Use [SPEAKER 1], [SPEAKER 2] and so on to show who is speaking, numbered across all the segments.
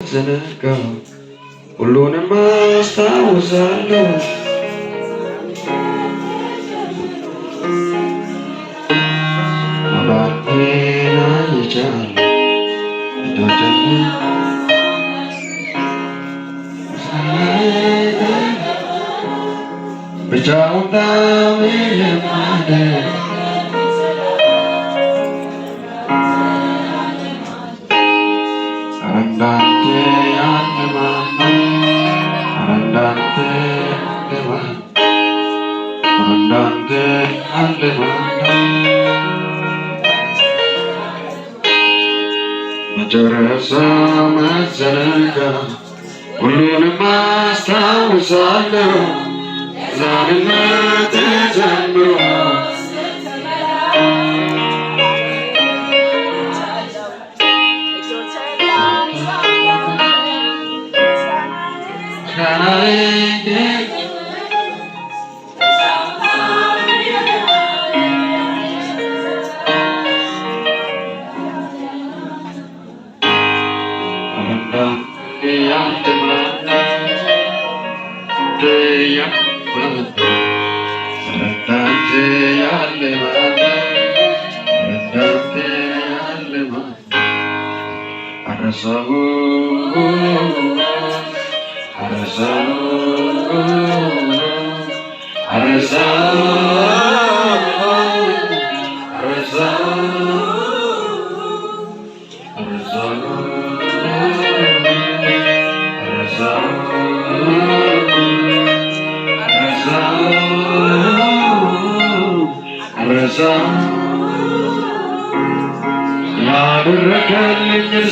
[SPEAKER 1] ዘነጋ ሁሉንም አስታውሳለሁ አባቴን አይቻለሁ ብቻውን ታምልማለ አረንዳንተ ያለማለ አረንዳንተ ያለማለ አረንዳንተ ያለማለ መጨረሻ መዘነጋ ሁሉንም አስታውሳለሁ ዛሬነት ጀምሮ ያደረገልኝን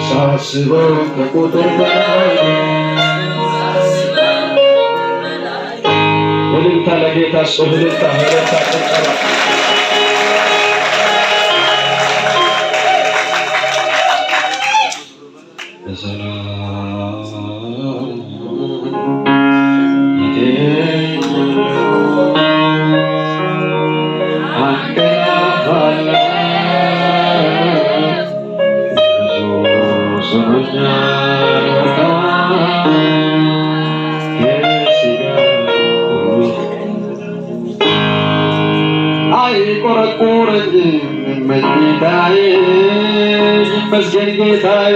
[SPEAKER 1] ሳስበው ከቁጥር በላይ እልልታ ለጌታ ሰው እልልታ ጭብጨባ ይመስገን ጌታዬ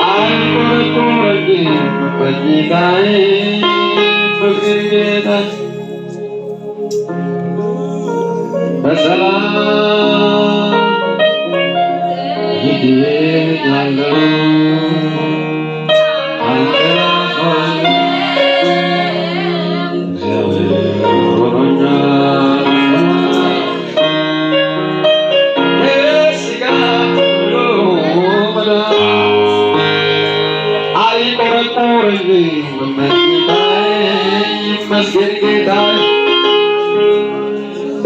[SPEAKER 1] አይቆረቆረኝም በጌታዬ ይመስገን ጌታዬ በሰላም ይገኛለሁ ይመስገን ጌታዬ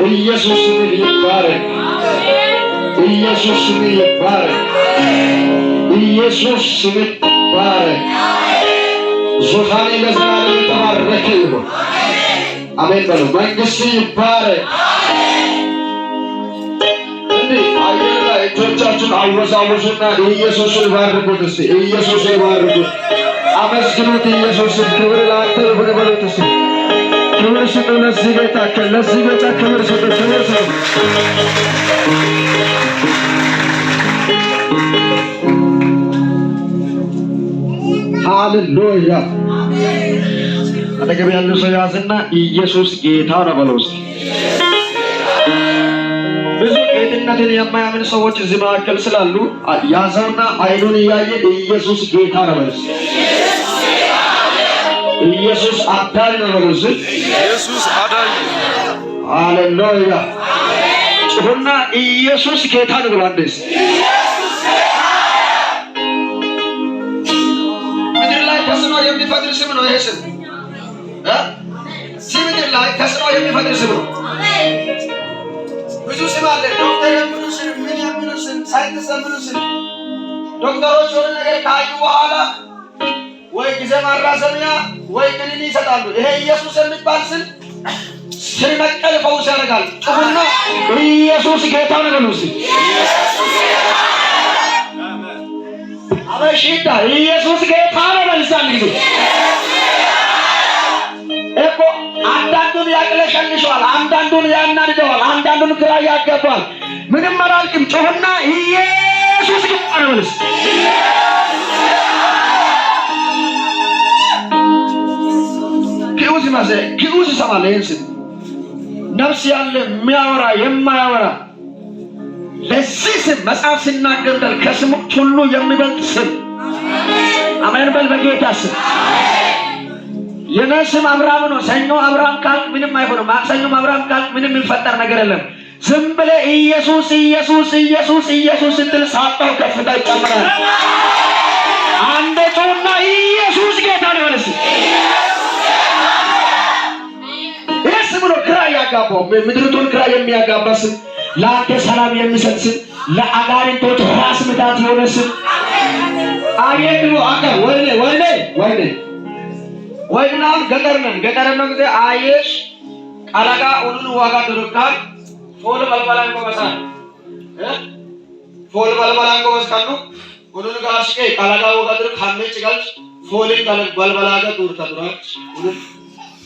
[SPEAKER 1] ኢየሱስ ይባረክ ኢየሱስ ይባረክ ኢየሱስ ይባረክ ዙፋኔ ለዘላለም የተባረከ ይሁን አሜን በሉ መንግሥት ይባረክ እንዲህ አየር ላይ እጆቻችሁን አወዛወዙና ኢየሱስን ባርኩት እስቲ ኢየሱስን ባርኩት አመስግኑት ኢየሱስን ክብር ላንተ ይሁን በሉት እስቲ ክብር ስጡ ለዚህ ቤታ ክብር ስጡ ክብር ስጡ ሃሌሉያ አጠገብ ያለው ሰው ያዝና ኢየሱስ ጌታ ነው በለው እስቲ ብዙ ጌትነትን የማያምን ሰዎች እዚህ መካከል ስላሉ ያዘውና አይኑን እያየ ኢየሱስ ጌታ ነው በለው እስቲ ኢየሱስ አዳኝ ነው በለው እስቲ ኢየሱስ አዳኝ ሃሌሉያ ጩኹና ኢየሱስ ጌታ ነው ብሎ አንዴስ ምድር ላይ ተስኖ የሚፈጥር ስም ነው ይሄ ስም ምድር ላይ ተስኖ የሚፈጥር ስም ነው ብዙ ስም አለ ዶክተር የሚሉ ስም ምን የሚሉ ስም ሳይንቲስት የሚሉ ስም ዶክተሮች የሆነ ነገር ካዩ በኋላ ወይ ጊዜ ማራዘሚያ ወይ ክኒን ይሰጣሉ። ይሄ ኢየሱስ የሚባል ስም ስር ነቀል ፈውስ ያደርጋል። ጩኹና ኢየሱስ ጌታ ነው በሉ እስኪ። አበሽታ ኢየሱስ ጌታ ነው በልሳን ጊዜ እኮ አንዳንዱን ያቅለሸልሸዋል፣ አንዳንዱን ያናድደዋል፣ አንዳንዱን ግራ ያጋባዋል። ምንም አላልክም። ጩኹና ኢየሱስ ጌታ ነው በልስ። ኪኡዝ ይሰማል። ይህን ስም ነፍስ ያለ የሚያወራ የማያወራ ለዚህ ስም መጽሐፍ ሲናገር ከስሞች ሁሉ የሚበልጥ ስም። አሜን በል በጌታ ስም። የኔ ስም አብርሃም ነው። ሰኞ አብርሃም ካልክ ምንም አይሆንም። ማክሰኞም አብርሃም ካልክ ምንም የሚፈጠር ነገር የለም። ዝም ብለህ ኢየሱስ ኢየሱስ ኢየሱስ ኢየሱስ ስትል ሳጣው ከፍታ ይጨምራል። አንድ ጮና ኢየሱስ ጌታ ነው ማለት ብሎ ግራ ያጋባው ምድሪቱን ግራ የሚያጋባ ስም፣ ለአንተ ሰላም የሚሰጥ ስም፣ ለአጋንንቶች ራስ ምታት የሆነ ስም አየግሉ አካ ወይኔ ወይኔ ወይኔ ወይናው ገጠር ነው ጊዜ አየሽ ቃላጋ ሁሉን ዋጋ ድርካል ፎል መልበላን ቆመሳል ፎል መልበላን ቆመስካሉ ሁሉን ጋርሽከ ቃላጋ ዋጋ ድር ካመጭ ጋልሽ ፎልን መልበላጋ ዱርታ ድራች ሁሉን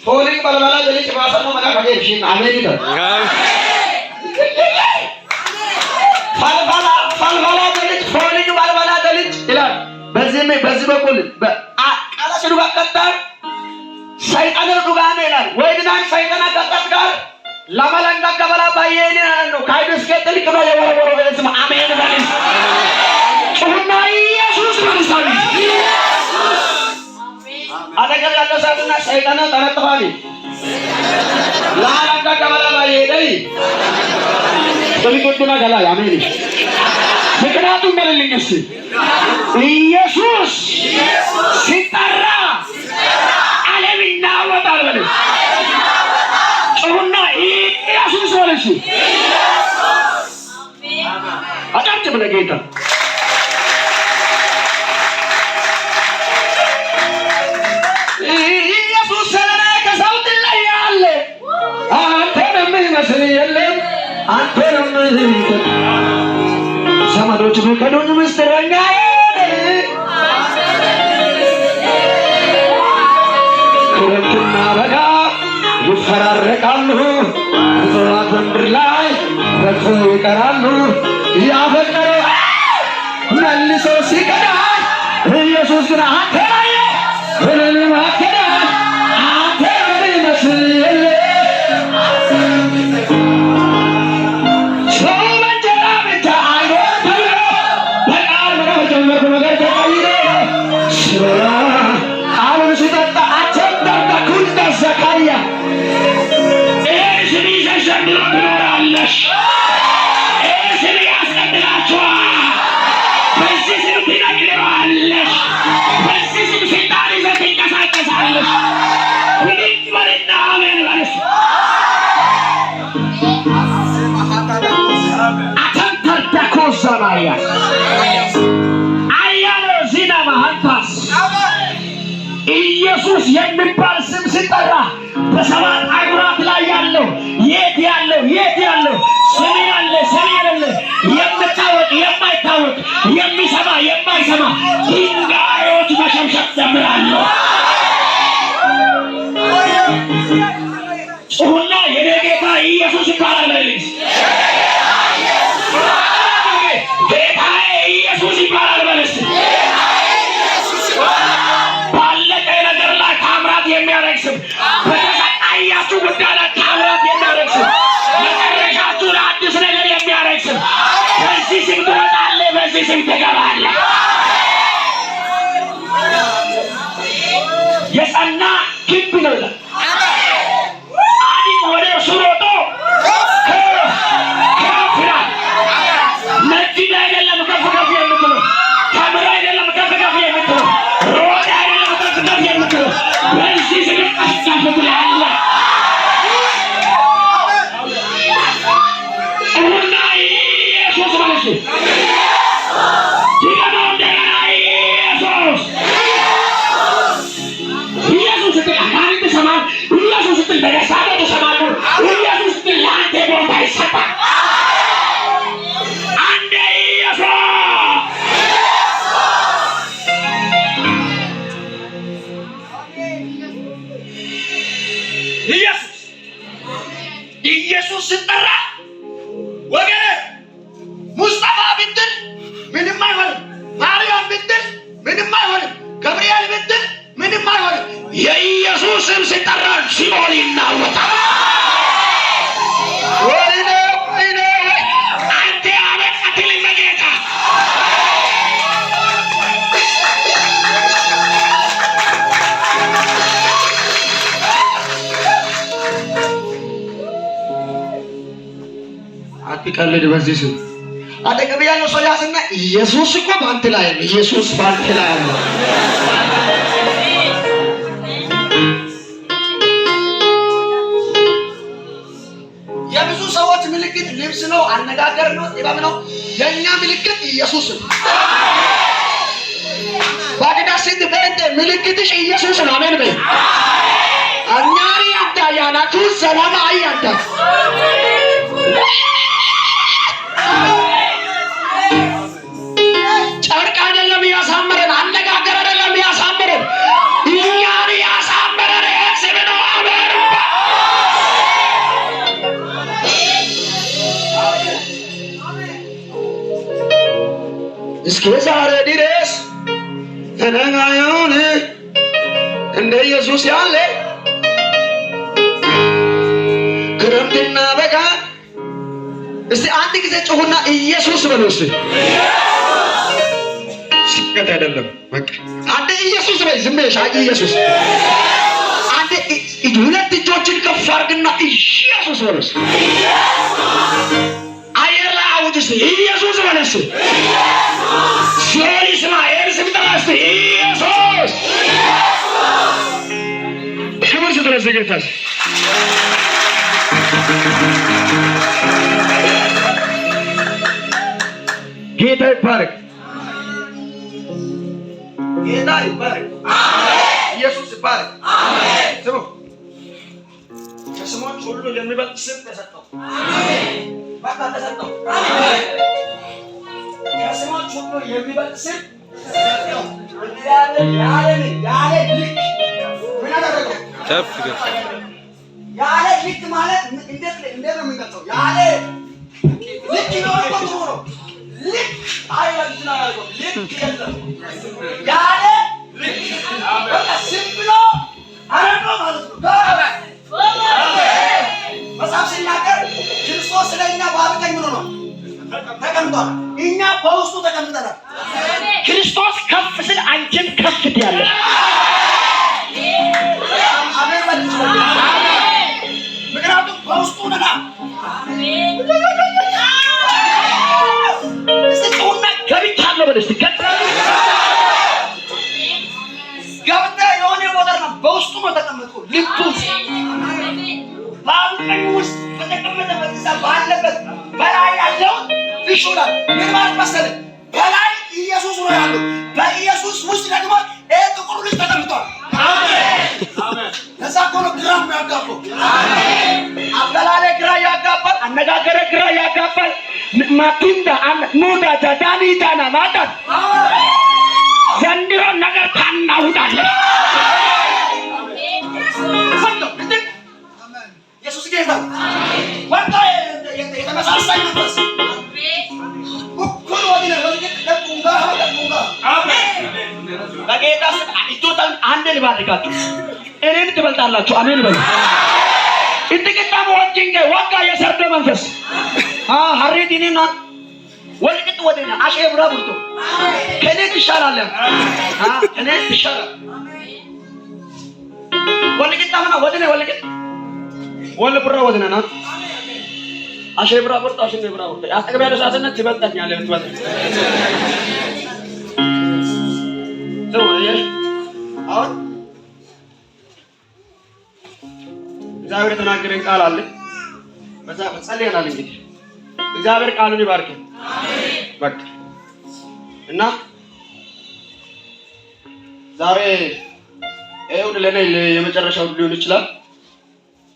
[SPEAKER 1] ፎሊንግ balbala jeli cebasa no maka kage shin amerika falbala jeli ፎሊንግ balbala jeli ይላል። በዚህ በኩል ቃላ ሲዱ ጋር ሰይጣን ዱጋኔ ይላል። ወይድናን ሰይጣን አጋጣት ጋር ለማለንጋ ገበላ ባየኔ ነው ካይደስ ከጥልቅ ነው የወረወረ በስም አሜን በል ጩሁና ኢየሱስ በልሳኒ አደገል ያለሳትና ሰይጣን ተረጥፋኒ ለማለንጋ ገበላ ባየኔ ጥልቅና ገላ አሜን ምክንያቱም መልልኝ እስቲ ኢየሱስ ሲጠራ ዓለም ይናወጣል በል ጩሁና ኢየሱስ ወለሽ አጫጭም ለጌታ ኢየሱስ ሰለና ከሰውት ላይ ያለ አንተንም መስል የለም አንተንም ሰማዶች ከዶኝ ምስጥረኛ ክረምትና በጋ ይፈራረቃሉ፣ እጽዋት በምድር ላይ ረግፈው ይቀራሉ። ያፈቀረው መልሶ ሲቀዳ ኢየሱስ ግን አንተ ላይ ምንም አትከዳ አንተ ይመስል የለ ሰው በእንጀራ ብቻ አይኖር ተብሎ በቃል መጀመር ነገር ተቀይሮ ሲበላ ቃሉን ሲጠጣ ዘካርያ ስም ይዘሽ ዘንድሮ ትኖራለሽ። ስም ያስቀጥላችኋል። በዚህ ስም ትነግሪዋለሽ። በዚህ ስም ስልጣን ይዘሽ ትንቀሳቀሳለሽ። ብድግ በልና አሜን በለሽ። አተንተርዳኮ ዘማያ አያኖ ዚና ማሃንታስ ኢየሱስ የሚባል ስም ሲጠራ በሰባት አህጉራት ላይ ያለው የት ያለው ስም ያለ ስም የሌለ የሚታወቅ የማይታወቅ የሚሰማ የማይሰማ ድንጋዮች መሸምሸም ጀምራሉ። ጩሁና የኔ ጌታ ኢየሱስ ይባላል በልልኝ። ጌታዬ ኢየሱስ ይባላል በልስ። የሚያረክስም በተሰቃያችሁ ጉዳይ ላይ ታምራት የሚያረክስም መጨረሻችሁ ለአዲስ ነገር የሚያረክስም በዚህ ስም ትወጣለህ፣ በዚህ ስም ትገባለህ። የጸና ግንብ ነው ይላል። ጻድቅ ወደ እርሱ ሮጦ ከፍ ይላል። ነግድ አይደለም ከፍ ከፍ የምትለው፣ ተምር አይደለም ከፍ ከፍ የምትለው፣ ሮጥ አይደለም ከፍ ከፍ የምትለው በዚህ ስም አስታፍት ያለ ጩሁና ኢየሱስ ማለት ይገባው እንደ
[SPEAKER 2] ኢየሱስ ሲጠራ ወገኔ ሙስጠፋ ብትል ምንም አይሆንም። ማርያም ብትል ምንም አይሆንም። ገብርኤል ብትል ምንም አይሆንም። የኢየሱስ ስም ሲጠራ ሲኦል ይናወጣል። ወይኔ አንተ አበቃትልኝ በጌታ
[SPEAKER 1] አትቀልድ። በዚህ ስም
[SPEAKER 2] አጠገብ ያለው ሰው ያዝና ኢየሱስ እኮ በአንተ ላይ ነው። ኢየሱስ በአንተ ላይ ነው። የብዙ ሰዎች ምልክት ልብስ ነው፣ አነጋገር ነው፣ ጥበብ ነው። የኛ ምልክት ኢየሱስ ነው። ባግዳ ሲት በእንደ ምልክትሽ ኢየሱስ ነው። አሜን በይ። አኛሪ አዳያናቱ ሰላም አያንታ ጨርቅ አይደለም ያሳመረን፣ አነጋገር አይደለም ያሳመረን፣ እኛን ያሳመረን ስም ነው። አሜን። እስከ ዛሬ ድረስ ተነጋዩን እንደ ኢየሱስ ያለ ክረምትና በጋ እስቲ አንድ ጊዜ ጮሁና ኢየሱስ በሉ። እስቲ ስቀት አይደለም በቃ አንድ ኢየሱስ በይ። ዝም ብለሽ ኢየሱስ አንድ ሁለት እጆችን ከፍ አድርግና ኢየሱስ በሉ። አየር ላይ አውጅ እስቲ ኢየሱስ በሉ። እስቲ ሲኦል ይስማ ስም ጠራ። እስቲ ኢየሱስ ክብር ስጥለት ጌታ ጌታ ይባረክ። ጌታ ይባረክ። ኢየሱስ ይባረክ። ስሙ ከስሞች ሁሉ የሚበልጥ ስም ተሰጠው። በቃ ተሰጠው። ከስሞች ሁሉ የሚበልጥ ስም ተሰጠው። ያለ ልክ ምን አደረገው? ያለ ልክ ማለት እንዴት ነው የሚገልጸው? ያለ ልክ ነው ነው ልክ አይወድና ያለው ልክ የለም። ያለ ልክ በቃ ዝም ብሎ አረዶ ማለት ነው። መጽሐፍ ሲናገር ክርስቶስ ስለኛ በአብ ቀኝ ሆኖ ነው ተቀምጧል። እኛ በውስጡ ተቀምጠናል። ክርስቶስ ከፍ ስል አንቺም ከፍ ትያለሽ። አሜን በል። ምክንያቱም በውስጡ ነና ገብቻለሁ በል እስቲ ገብተህ የሆነ ቦታ ነው በውስጡ ነው ተቀመጥኩ። ልቡ በአብ ቀኝ ውስጥ በተቀመጠበት እዛ ባለበት በላይ ያለው ይሾላል። ምን ማለት መሰለህ? በላይ ኢየሱስ ነው ያለው። በኢየሱስ ውስጥ ደግሞ ይሄ ጥቁሩ ልጅ ተቀምጧል። አሜን። ለዛ እኮ ነው ግራ የሚያጋባው። አበላሌ ግራ ያጋባል፣ አነጋገረ ግራ ያጋባል። ማቲንዳ ሙዳ ዳዳኒ ዳና ማጣት ዘንድሮ ነገር ታናውጣለህ። ኢየሱስ ጌታ ወጣ የተመሳሳይ መንፈስ ኩሉ ወዲነ ለቁንጋ አሜን። በጌታ ስም ኢትዮጵያን አንድ ልባርካችሁ፣ እኔን ትበልጣላችሁ። አሜን በሉ። እንድቅጣሙ ወንጅንገ ወጋ የሰርዶ መንፈስ ሀሪዲኒና ወልቅጥ ወደና አሸብራ ብርቶ ከኔ ትሻላለህ። ከኔ ትሻላለህ። ወልቅጥ አመና ወደነ ወልቅጥ ወልብራ ወደና አሸብራ ብርቶ አሸብራ ብርቶ አጠገብ ያለው ሳሰነት ትበልጣኛለህ። ትበልጥ ነው አሁን እግዚአብሔር የተናገረን ቃል አለ። በዛ ጸልየናል። እንግዲህ እግዚአብሔር ቃሉን ይባርክ። አሜን። በቃ እና ዛሬ ይሁን ለኔ የመጨረሻው ሊሆን ይችላል።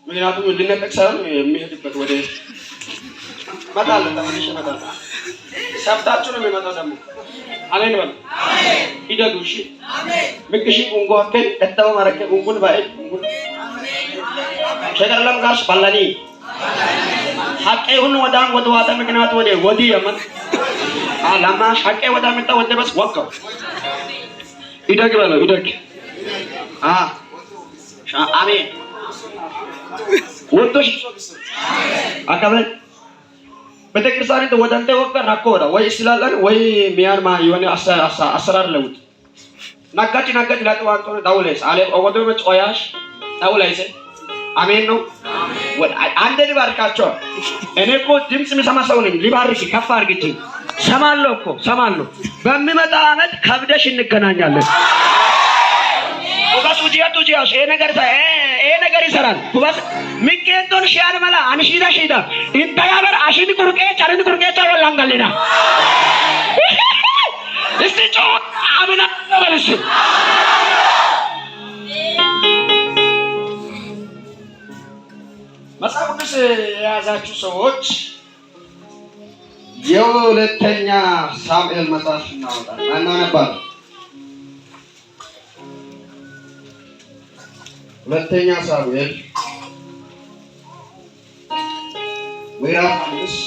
[SPEAKER 2] ምክንያቱም ልነጠቅ ሳይሆን የሚሄድበት ወደ መጣለ ተመልሼ መጣለ ሰፍታችሁ ነው የሚመጣው ደግሞ። አሜን በል። አሜን። ይደዱ እሺ። አሜን። ምክሽ ጉንጓከ ከተው ማረከ ጉንጉን ባይ ጉንጉን
[SPEAKER 3] ሸገርለም ጋርስ ባላኒ ሐቄ ሁሉ ወዳም ወደዋታ ምክንያት ወዲ የመን አላማ ሐቄ ወዳም መጣ ወደ በስ ወቀው ይደግ በለው ይደግ አሜን ወጥቶሽ አካባቢ ቤተክርስቲያን ወደ አንተ ወቀ ናኮዳ ወይ ስላለን ወይ ሚያንማ የሆነ አሰራር ለውጥ ናጋጭ ላጥዋንቶ ዳውለስ አለ ወደ መጫያሽ ዳውለስ አሜን ነው ወደ አንደ ሊባርካቸው እኔ እኮ ድምጽ የሚሰማ ሰው ነኝ ሊባርክ ከፍ አድርግኝ ሰማለሁ በሚመጣ አመት ከብደሽ እንገናኛለን ወጋሱ ጂያቱ ጂያሽ ይሄ ነገር ይሰራል ወጋስ ሚኬንቶን ሺያል መላ አንሺዳ እንታያበር አሽን ቁርቄ ቻርን ቁርቄ ታወላንጋለና እስቲ ጮህ አሜን በልሽ መጽሐፍ ቅዱስ የያዛችሁ ሰዎች የሁለተኛ ሳሙኤል መጽሐፍ እናወጣለን እናነባለን። ሁለተኛ ሳሙኤል ምዕራፍ 5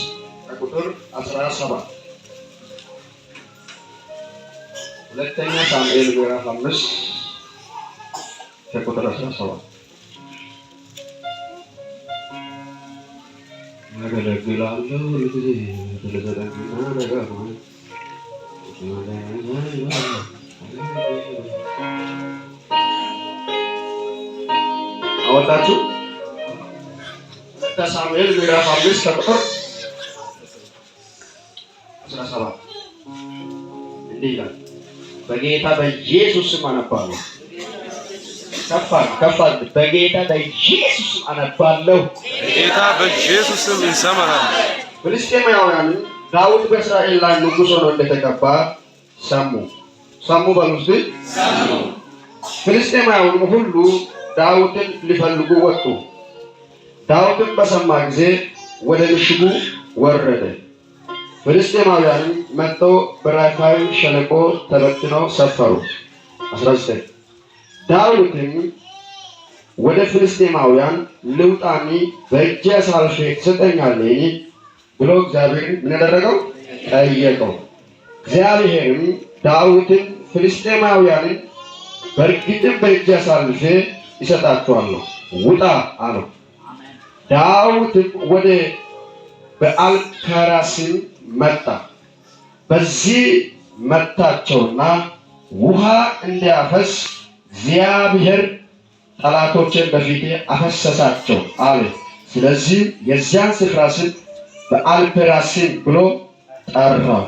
[SPEAKER 3] ቁጥር 17 ሁለተኛ ሳሙኤል ምዕራፍ 5 ቁጥር 17 ያገለግላለሁ አወጣችሁ ሳሙኤል ምዕራፍ 5 ቁጥር 17 እንዲህ ይላል በጌታ በኢየሱስ ስም አነባለሁ ከፋል በጌታ በኢየሱስ ስም አነባለሁ
[SPEAKER 4] ጌታ በኢየሱስ ስም እንሰማለን
[SPEAKER 1] ፍልስጤማውያን ዳዊት በእስራኤል ላይ ንጉሥ ሆኖ እንደተቀባ ሰሙ በሉስ ሰሙ ፍልስጤማውያን ሁሉ ዳዊትን ሊፈልጉ ወጡ ዳዊትን በሰማ ጊዜ ወደ ምሽጉ ወረደ ፍልስጤማውያን መጥተው በራፋይም ሸለቆ ተበትነው ሰፈሩ 19 ዳዊትም ወደ ፍልስጤማውያን ልውጣኒ በእጄ አሳልፌ ትሰጠኛለህ ብሎ እግዚአብሔርን ምን ያደረገው ጠየቀው እግዚአብሔርም ዳዊትን ፍልስጤማውያንን በእርግጥም በእጄ አሳልፌ ይሰጣቸዋለሁ ውጣ አለው ዳዊትም ወደ በአልከራስም መጣ በዚህ መታቸውና ውሃ እንዲያፈስ እግዚአብሔር ጠላቶችን በፊቴ አፈሰሳቸው አለ ስለዚህ የዚያን ስፍራ ስም በአልከራስም ብሎ ጠራው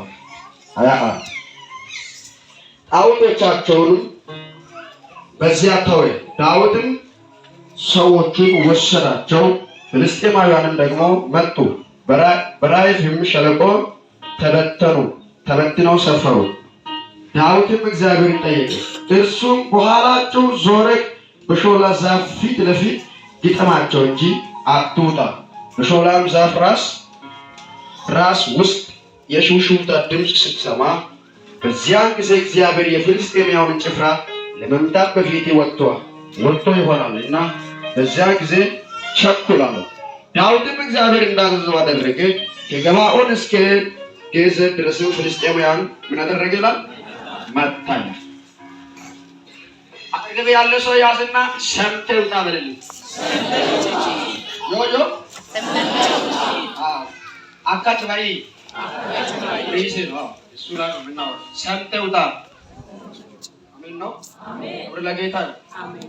[SPEAKER 1] ጣዖቶቻቸውን በዚያ ተወ ዳዊትም ሰዎቹን ወሰዳቸው ፍልስጤማውያንም ደግሞ መጡ በራፋይም ሸለቆ ተበትነው ሰፈሩ ዳዊትም እግዚአብሔርን ጠየቀ እርሱም በኋላቸው ዞረ በሾላ ዛፍ ፊት ለፊት ግጠማቸው እንጂ አትውጣ በሾላም ዛፍ ራስ ውስጥ የሹሹታ ድምፅ ስትሰማ በዚያን ጊዜ እግዚአብሔር የፍልስጤማውያንን ጭፍራ ለመምታት በፊቴ ወጥቶ ይሆናልና በዚያን ጊዜ ቸኩላሉ ዳዊትም እግዚአብሔር እንዳዘዘው አደረገ ከገባኦን እስከ ጌዘር ድረስ ፍልስጤማውያን ምን አደረገ ይላል መታኝ አጠገብ ያለ ሰው ያዝና ሰምተህ ውጣ በልልኝ ዮ አካች ባይ ሪስ ነው እሱ ላይ ነው ምናው ሰምተህ ውጣ አሜን ነው አሜን ወደ ለጌታ አሜን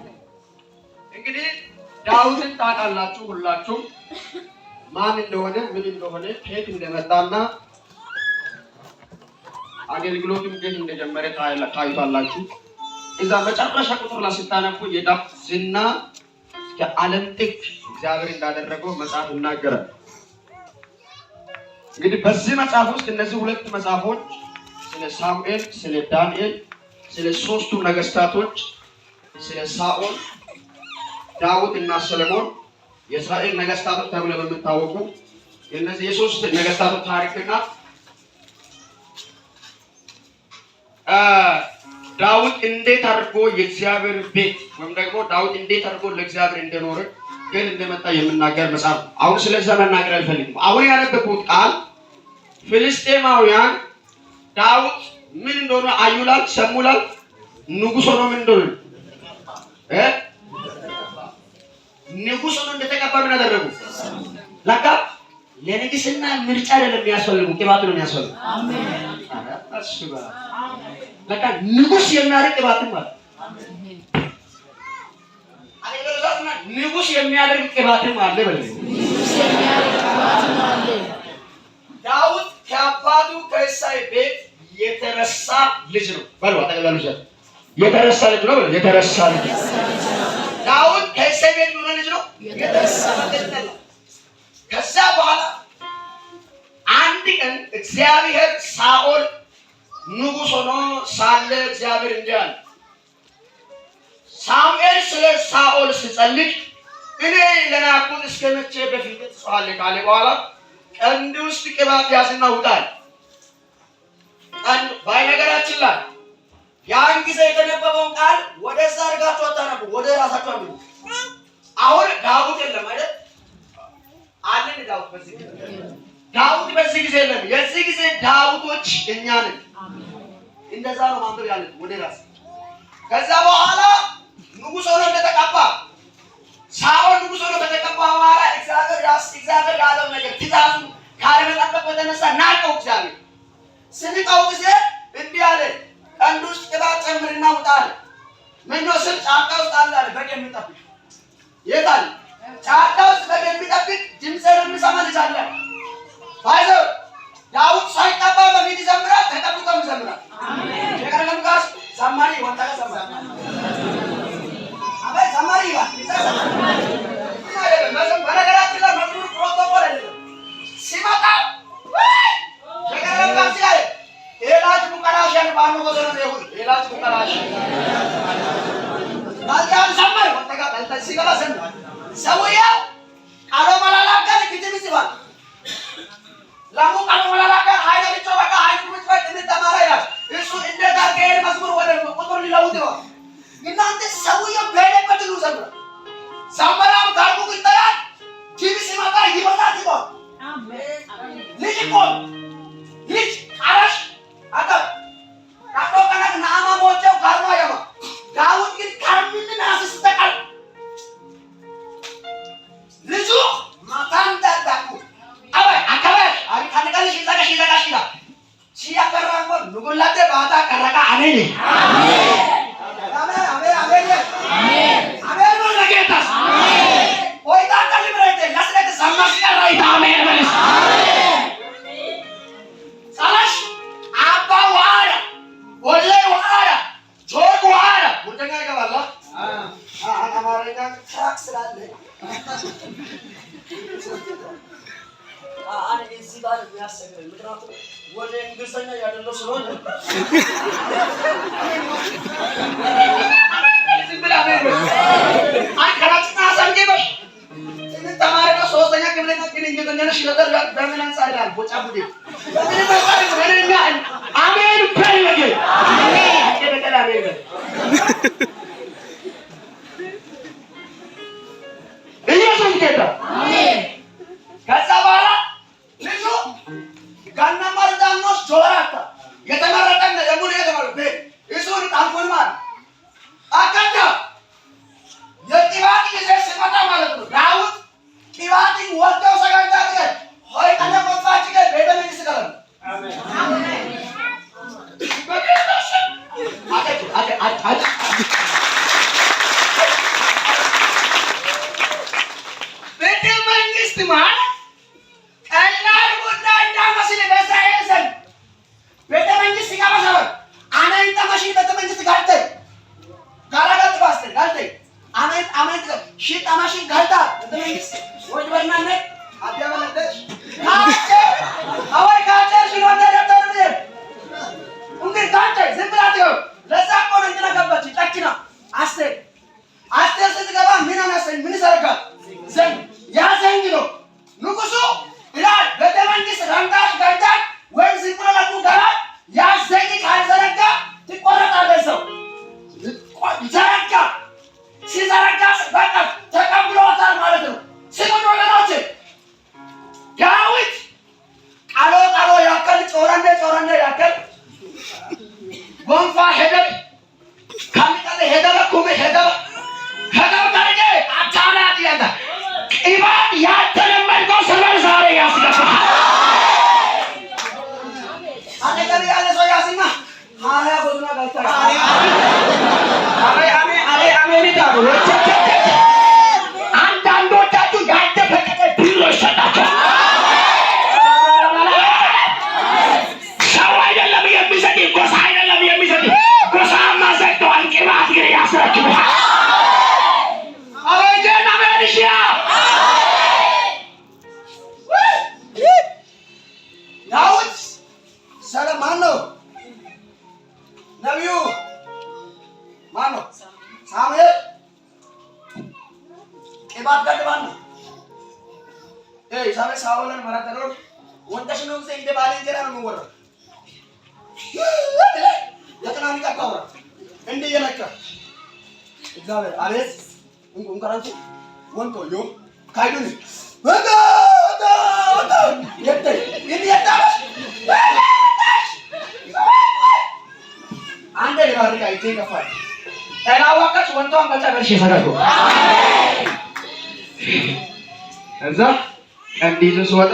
[SPEAKER 1] እንግዲህ ዳዊትን ታውቃላችሁ ሁላችሁ ማን እንደሆነ ምን እንደሆነ ከየት እንደመጣና አገልግሎቱም ከየት እንደጀመረ ታዩታላችሁ እዛ መጨረሻ ቁጥር ላይ ስታነቡ የዳዊት ዝና ከዓለም ጥግ እግዚአብሔር እንዳደረገው መጽሐፍ ይናገራል እንግዲህ በዚህ መጽሐፍ ውስጥ እነዚህ ሁለት መጽሐፎች ስለ ሳሙኤል ስለ ዳንኤል ስለ ሶስቱ ነገስታቶች ስለ ሳኦል ዳዊት እና ሰለሞን የእስራኤል ነገስታቶች ተብለው በሚታወቁ የነዚህ የሶስት ነገስታቶች ታሪክና ዳዊት እንዴት አድርጎ የእግዚአብሔር ቤት ወይም ደግሞ ዳዊት እንዴት አድርጎ ለእግዚአብሔር እንደኖረ
[SPEAKER 3] ግን እንደመጣ የምናገር መጽሐፍ። አሁን ስለዛ መናገር አልፈልግም። አሁን ያነበብኩት ቃል ፍልስጤማውያን ዳዊት ምን እንደሆነ አዩላል፣ ሰሙላል። ንጉሥ ሆኖ ምን እንደሆነ ንጉሥ ሆኖ እንደተቀባ ምን አደረጉ? ለካ ለንግስና ምርጫ አይደለም የሚያስፈልጉ፣ ቅባቱ ነው የሚያስፈልጉ። አሜን። ለካ ንጉሥ የሚያደርግ ቅባትም አለ። ንጉሥ የሚያደርግ ቅባትም አለ። ዳዊት ከአባቱ ከእሳይ ቤት የተረሳ ልጅ ነው። በሉ አጠገባሉ የተረሳ ልጅ ነው። የተረሳ ልጅ ዳዊት ከእሳይ ቤት ምን ልጅ ነው? የተረሳ ልጅ ነው። ከዛ በኋላ አንድ ቀን እግዚአብሔር ሳኦል ንጉሥ ሆኖ ሳለ እግዚአብሔር እንዲህ አለ፣ ሳሙኤል ስለ ሳኦል ሲጸልይ እኔ ለናቁት እስከ መቼ በፊት ትጮኻለህ ካለ በኋላ ቀንድ ውስጥ ቅባት ያዝና ውጣል። ቀንድ ባይነገራችን ላይ ያን ጊዜ የተነበበውን ቃል ወደዛ አድርጋችሁ አታነቡ፣ ወደ ራሳችሁ አንብቡ። አሁን ዳዊት የለም አይደል? አለን ዳዊት በዚህ ጊዜ ዳዊት በዚህ ጊዜ የለም። የዚህ ጊዜ ዳዊቶች እኛ ነን። እንደዛ ነው ማንበብ ያለ ወደ ራስ። ከዛ በኋላ ንጉሥ ሆኖ እንደተቀባ ሳኦል ንጉሥ ሆኖ ከተቀባ በኋላ እግዚአብሔር ያለው ነገር ትእዛዙ ካለመጠበቅ በተነሳ ናቀው። እግዚአብሔር ስንቀው ጊዜ እንዲህ አለ፣ ቀንድ ውስጥ ቅባት ጨምርና ውጣ አለ። ምነው ስል ጫካ ውስጥ አለ በግ የሚጠብቅ የት አለ? ጫካ ውስጥ በግ የሚጠብቅ ድምፅህን የሚሰማ ልጅ አለ። ባይዘው ዳዊት ሳይቀባ በፊት ይዘምራል፣ ተቀብቶም ይዘምራል። አሜን። የቀረም ጋር ዘማሪ ወጣ ዘማሪ አሜን። ዘማሪ በነገራችን ላይ መዝሙር ፕሮቶኮል አይደለም። ሲመጣ የቀረም ጋር ሲያይ ኤላጅ ሙቀራሽን ባኑ ወዘነ ይሁን ኤላጅ ሙቀራሽ ባልታም ዘመር ወጣ ጋር ሲገባ ዘመር ሰውየው ቃሎ መላላቀል ግጥም ይባል ለሙ ቃሎ መላላቀል ኃይለ ብቻ በቃ ኃይሉ ብቻ እንተማራ ይላል። እሱ እንዴት አድርገህ መዝሙር ወደ ቁጥር ሊለውጥ ነው። እናንተ ሰውየው በሄደበት ሁሉ ዘምራ ዘመራም ታርጉ ይጠራል። ጂቢ ሲመጣ ይመጣት ይቆም ልጅ ይቆም ልጅ አራሽ አታ ካቶ ከነክ ናማ ሞቸው ካርማ ያማ ዳዊት ግን ካርሚን አስስተቃል ልጁ ማታን ዳዳኩ አባይ አካባሽ አሪ ካነቃልሽ ይዛጋሽ ይላ ሲያቀራሞ ንጉላቴ ባታ ከረቃ አሜን አሜን አሜን አሜን አሜን አሜን ነው ለጌታ አሜን ወይታ ካልብረቴ ለስለተ ሰማስ ቀራይ አሜን ማለት አሜን ሳላሽ አባ ዋራ ወለ ዋራ ጆግ ዋራ ወደኛ ይገባላ አማርኛ ትራክስ ስላለ አን እዚህ ጋር የሚያሰግረኝ ምክንያቱም ወደ እንግሊዝኛ ያደለው ስለሆነ ዝምብላ ነው አንከራትና ሰንገበሽ ተማሪ ነው። ሶስተኛ ክፍል ግን እንግሊዝኛ ሽለተር በምን አንፃር ይላል ቦጫ ቡዴ ምን ማለት ነው? ወለኛ አሜን በለገ አሜን ከበቀላ በለገ ኢየሱስ ጌታ አሜን። ከዛ በኋላ ልጁ ጋና ማርዳኖስ ጆራታ የተመረጠ የሙሉ የተመረጠ እሱን ታንኩን ማለት አካታ የቂባት ጊዜ ሲመጣ ማለት ነው። ዳዊት ቂባትን ወልደው ሰጋንታ ገ ሆይ ከነ ቆፋች ገ ቤተ መንግስት ገለ አሜን አሜን በጌታስ አተ ቤተ መንግስት ማለት ቀላል ጉዳይ እንዳይመስል በእስራኤል ዘንድ ቤተ መንግስት ሲገባ ሰው አሜን ተመሽ ቤተ መንግስት ጋልተ ጋላጋት ባስተ ጋልተ አሜን አሜን ሺ ተመሽ ጋልታ ቤተ መንግስት ወይ በእናነ አዲያመለደሽ ካቸ አወይ ካቸ ሲሆነ ደብተር እንዴ ካቸ ዝም ብላችሁ ለዛ እኮ ነው እንትና ገባች
[SPEAKER 2] ጎንፋ ሄደ ካሚታለ ሄደ ለኩመ ሄደ ታረጀ አታላ ያታ ቅባት ያተለመድከው ሰበር ዛሬ ያስገባል። አነገር ያለ ሰው ያስና ሃያ ቦዝና ጋልታ አሜን ታሩ ወቸቸ አንዳንዶቻችሁ ያልተፈቀደ ቢሮ ይሰጣችሁ። ሰው አይደለም የሚሰጥ ጎሳ አይደለም የሚሰጥ ጎሳ ማዘግተዋል። ቅባት ግን ያስረክባል። አበጀና መልሽያ ዳዊት ሰለማን ነው ነቢዩ ማን ነው? ሳሙኤል ቅባት ገድባን ነው ሳሙኤል ሳኦልን መረጠው። ወንደሽ ነው ዘይ እንደ ባለ እንጀራ ነው የሚወራው። ለተናሚ ቀጣው እንደ የለካ እግዚአብሔር አቤት እንቁንቀራንቱ ወንቶ ዮ ካይዱን ወጋ የተ ይያታ አንዴ ለባርካ ይተከፋል ተላዋቀች ወንቶ አንበጫ በርሽ ይሰጋሉ። እዛ እንዲህ ሲወጣ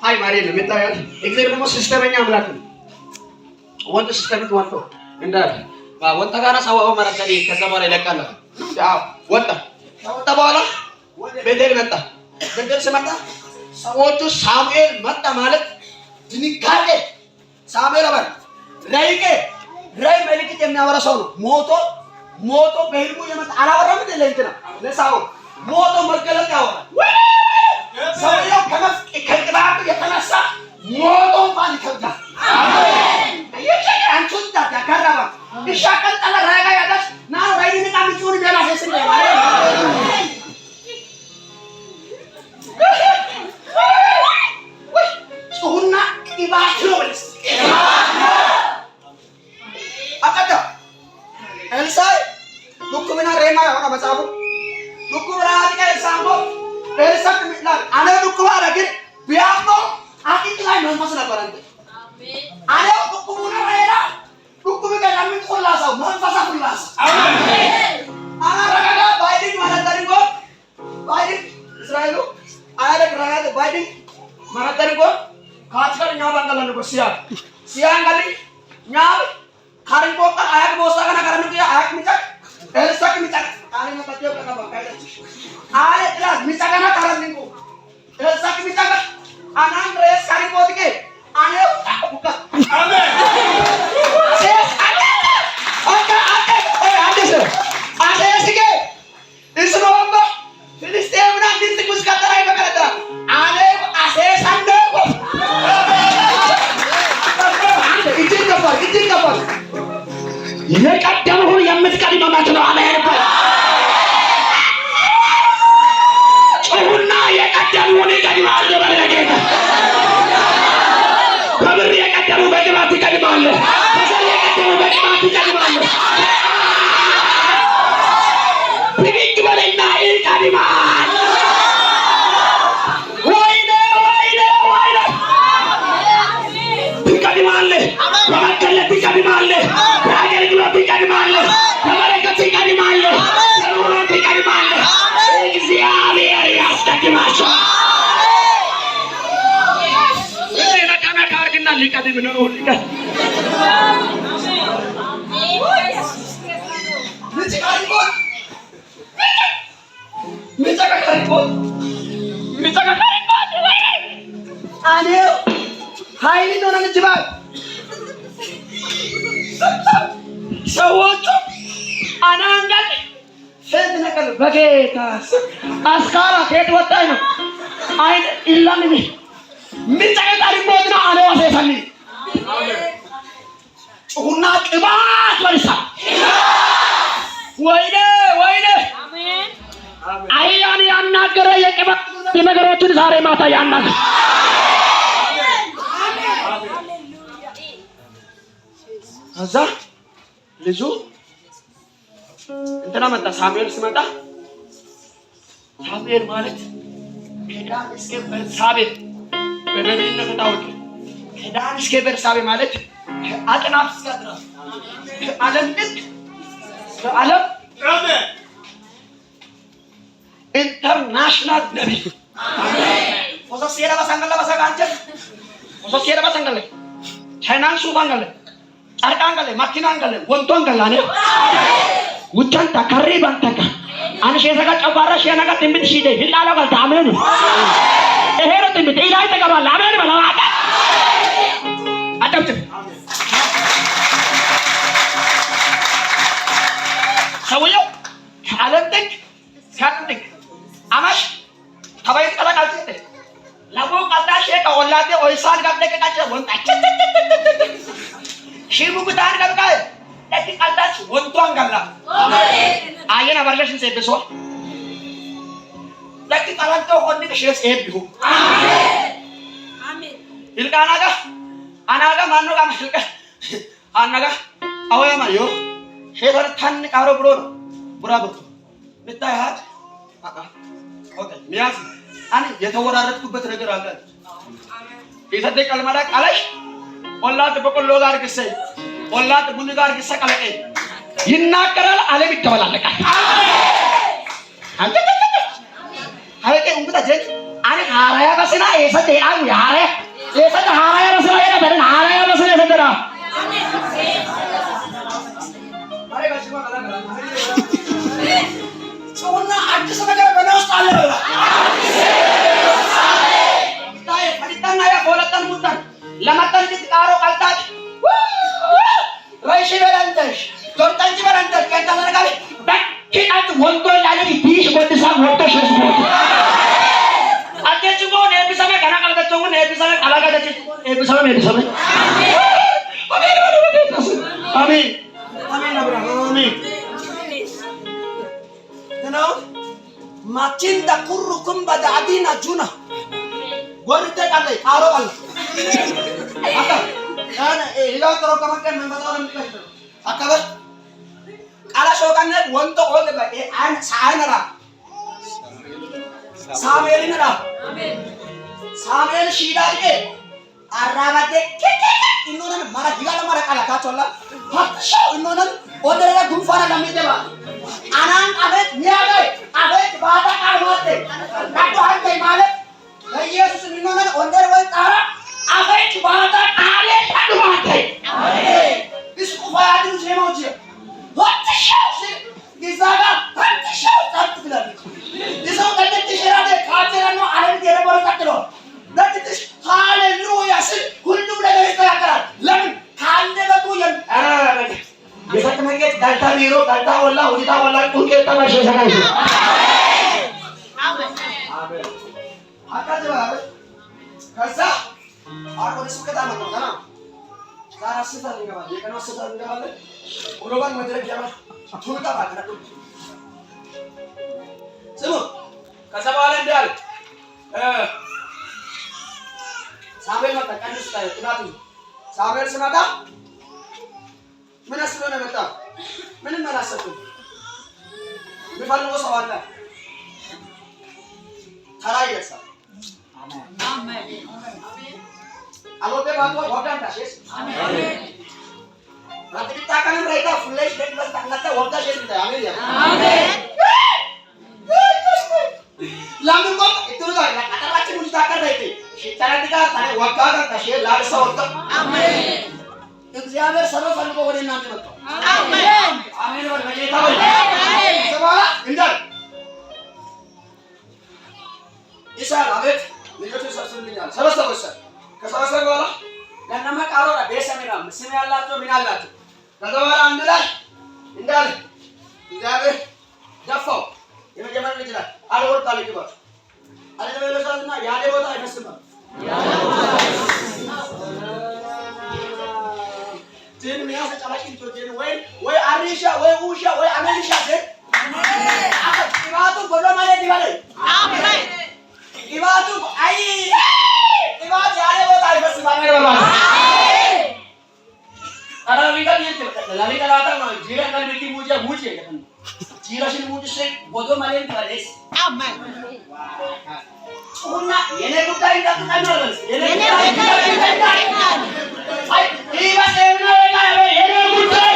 [SPEAKER 2] አይ ማሬ ነው የምታያት። እግዚአብሔር ደግሞ ሲስተመኛ አምላክ ነው። ወንቶ ሲስተምት ወንቶ እንዳለ ወንታ ጋራ ሰዋው መረጠሪ ከዛ በኋላ ይለቃል። አዎ ወጣ በኋላ ቤቴል መጣ። ቤቴል ሲመጣ ሰዎቹ ሳሙኤል መጣ ማለት ድንጋጤ ሳሙኤል አባል ራይ መልእክት የሚያወራ ሰው ነው። ሞቶ በህልሙ የመጣ አላወራም እንደ ለእንትና ለሳኦል ሞቶ መገለጥ ያወራል። ሰውየው ከቅባቱ የተነሳ ሞቶ እንኳን ይከብዳል። አሜን አንቺን ታካራባ ይሻቀል ጠላ ራጋ ያዳስ ና ራይን ቃምቹን ደላሰ ስለ ሱና ቅባት ነው ብለስ አቀዳ ኤልሳዕ ዱኩምና ሬማ ያውቃ መጻፉ ዱኩምና አዲካ ኤልሳዕሞ ኤልሳዕ ሚላል አነ ዱኩባ ረግን ቢያሞ አቂት ላይ መንፈስ ነበር እንዴ አነ ዱኩምና ሬራ ዱኩም ከላምን ቁላሳው መንፈሳ ቁላሳ አሜን አና ረጋጋ ባይዲን ማራታሪጎ ባይዲን እስራኤሉ አያለ ረጋጋ ባይዲን ማራታሪጎ ካትከር ኛ ባንጋላን ጎ ሲያን ጋሊ ኛ ካሪንቆ አያቅ ቦሳ ከና ካረን ያ አያቅ ሚጫ ኤልሳዕ ሚጫ አለ መጣው ከባ ካይለች አለ ጥላት ሚጫ ከና ካረን ንቆ ኤልሳዕ ሚጫ አናን ሬስ ካሪንቆ ትኬ አኔው ታቁካ አሜን ሴስ አለ ኦካ አደሰ አደስኬ እስሮምባ ፍልስጤምና እንት ኩስ ከተራይ በከረታ አኔ አሴሳንዶ ይተከፋል የቀደመው የምትቀድመው ማለት ነው። አሜን ባይ ጮሁና የቀደመውን ይቀድማል በለጌታ በብር የቀደመው በቅባት ይቀድማል። በዘር የቀደመው በቅባት ይቀድማል። ብድግ በለና ይቀድማል። ወይኔ ትቀድማለህ። በመገለጥ ትቀድማለህ። በአገልግሎት ትቀድማለህ። በበረከት ትቀድማለህ። በኑሮት ትቀድማለህ። እግዚአብሔር ያስቀድማቸዋል። ነካርግና ሊቀድም ነው ሊቀድም አኔው ኃይል ነው እንጅባል ሰዎቹ አናንጋል ሴት ነገር በጌታ አስካራ ከየት ወጣኝ ነው አይን ኢላምን ምንጠቀጣሪ ሞትና አለው አሰሰኒ ጩሁና ቅባት ወልሳ ወይኔ አሜን አይያን ያናገረ የቅባት ነገሮችን ዛሬ ማታ ያናገረ ከዛ ልጁ እንትና መጣ። ሳሙኤል ሲመጣ ሳሙኤል ማለት ከዳን እስከ ቤርሳቤ በነቢይነት ታወቀ። ከዳን እስከ ቤርሳቤ ማለት አጥናፍ እስከ ድረስ ዓለም ልክ ዓለም ኢንተርናሽናል ነቢይ ወሰሲራ በሰንገለ በሰጋንጀ ወሰሲራ በሰንገለ ቻይናንሱ ባንገለ ጫርቃንገለ ማኪናንገለ ወንቶንገላኔ ውቻንታ ከሪ ባንተካ አንሽ የዘጋ ጨጓራ ሸነጋ ትንቢት ሺደ ይላላ ጋር አሜን ይሄ ነው ትንቢት ኢላይ ተቀባለ አሜን በለው አዳምጥ ሰውየው ከዓለም ጥግ ከዓለም ጥግ አማሽ ተባይት ቀላቃልተ ለቦ ቀልዳሽ ከወላቴ ኦይሳን ጋር ደቀቃቸ ወንጣቸ ሺቡ ጉዳን ጋር ለቲ ቀልዳች ወንቷን ጋላ አየና ባርለሽን ሰይበሶ ለቲ ቀላንቶ ሆንክ ሸስ ኤብሁ አሜን ይልቃናጋ አናጋ ማኖ ጋር መስልቀ አናጋ አወያ ማሪዮ ሼፈር ታን ቃሮ ብሎ ነው ብራቦ ምታያት ኦኬ ሚያስ አኔ የተወራረድኩበት ነገር አለ ቤተደ ቀልማዳ ቃለሽ ወላድ በቆሎ ጋር ግሰይ ወላድ ቡኒ ጋር ግሰቀለቀ ይናገራል ዓለም ይተበላለቃል አንተ አለቀ እንግዳ ጀት አኔ ሃራያ በስና የሰደ አው ያረ የሰደ ሃራያ በስና የነበረ ሃራያ በስና የሰደራ አሬ ጋሽማ ካላ ሰውና አዲስ ነገር በነውስጥ አለ ታይ ፈሪታና ያ ቦለተን ሙታን ለማጣን ቃሮ ቃልታች ራይሽ በላንተሽ ዶርታንጂ በላንተሽ ከንታ ለጋለ በኪናት ወንዶ ያለ ዲሽ ወጥሳ ወጥሽ ወጥቶ አጤች ጎን ኤፒሰመ ገና ካልገጨው ጎን ኤፒሰመ አላጋደች ኤፒሰመ አሜን አሜን አሜን አሜን ነው ማቺንዳ ኩሩኩም በዳዲና ጁና ወርተ ቃለ ቃሮ ቃል አካ ያነ ኢላው ተሮ ከመከን መንበጣው ለምትከሽ አካበል ቃላ ሾቃነ ወንቶ ሆነ በ አን ሳይነራ ሳሙኤልና አሜን ሳሙኤል ሺዳዴ አራባቴ ኢኖነን ማራ ዲጋለ ማራ ቃላ ካቾላ ሀክሻው ኢኖነን ወደረ ጉንፋና ለሚደባ አናን አበት ሚያገይ አበት ባታ ቃልማቴ ታቶ አንተ ማለት ለኢየሱስ ኢኖነን ወደረ ወይ ጣራ አበት ባታ ቃሌ ታዱማቴ አሜን እስኩፋያዱ ጀማውጂ ወጥሻው ጊዛጋ ወጥሻው ታጥፍላል ይሰው ከደት ይሽራደ ካቴራኖ ዓለም የነበረ ተከሎ ለጥሽ ሃሌሉያ ስል ሁሉም ነገር ይስተካከላል ለምን ካንደበቱ የሰከመጌት ዳልታ ቢሮ ዳልታ ወላ ሁዲታ ወላ ቁንቄ ተባሽ ሰካሽ አሜን አሜን አካጀባ ከዛ አቆደ ስከታ ነው ገና ዛራ ስታ ይገባል የቀኑ ስታ ይገባል ወሮባን መድረክ ያባ ቱልታ ባከራቱ ስሙ ከዛ በኋላ እንዳል ሳሙኤል መጣ ቀንስ ታዩ ጥናቱ ሳሙኤል ሲመጣ ምን አስበው ነው መጣ ምንም አላሰብኩም የሚፈልገው ሰው አለ ተራ ይደርሳል አሜን አሜን አሎቴ ባቶ ወዳን ታሽስ አሜን አጥቂታ ከነም ራይታ ፍሌሽ ደክመስ ታከተ ወዳ ሸት አሜን አሜን ላምንጎ እጥሩ ጋር ለቀጠራችን ሙሉ ታቀረይቴ ሽታራት ጋር ታኔ ወጋ ጋር ታሽ ላርሳ ወጣ አሜን እግዚአብሔር ሰበብ ፈልጎ ወደ እናንተ መጣ አሜን አሜን በጌታ ወይ አሜን ሰባላ እንዳል ኢሳል አቤት ልጆች ሰብስብልኛል ሰበሰበሰ ከሰበሰበ በኋላ ለነማ ቃሮራ ቤሰሚና ምስም ያላቸው ምን አላቸው ከዛ በኋላ አንድ ላይ እንዳል እግዚአብሔር ደፋው የመጀመሪያ ልጅ ላይ አልወጣ ልጅባ አለበለዛልና ያለ ቦታ አይመስልም ጀን ሚያስ ጫላቂ ጆጀን ወይ አሪሻ ወይ ኡሻ ወይ አሜሪሻ ጀን አሜን ኢባቱ ጎሎ ማለት ይባላል አሜን ኢባቱ አይ ኢባቱ ያለ ቦታ አይመስልም አሜን በሏል አራቢጋ ይልከ ለላሊጋ ላታ ነው ጂራ ካልቢቲ ሙጃ ሙጄ ይገን ጂራሽን ሙጅ ሸይ ጎዶ ማለት ይባላል አሜን ጩኹና የኔ ጉዳይ እንዳትጠናለስ የኔ ጉዳይ አይ ይበሰና የኔ ጉዳይ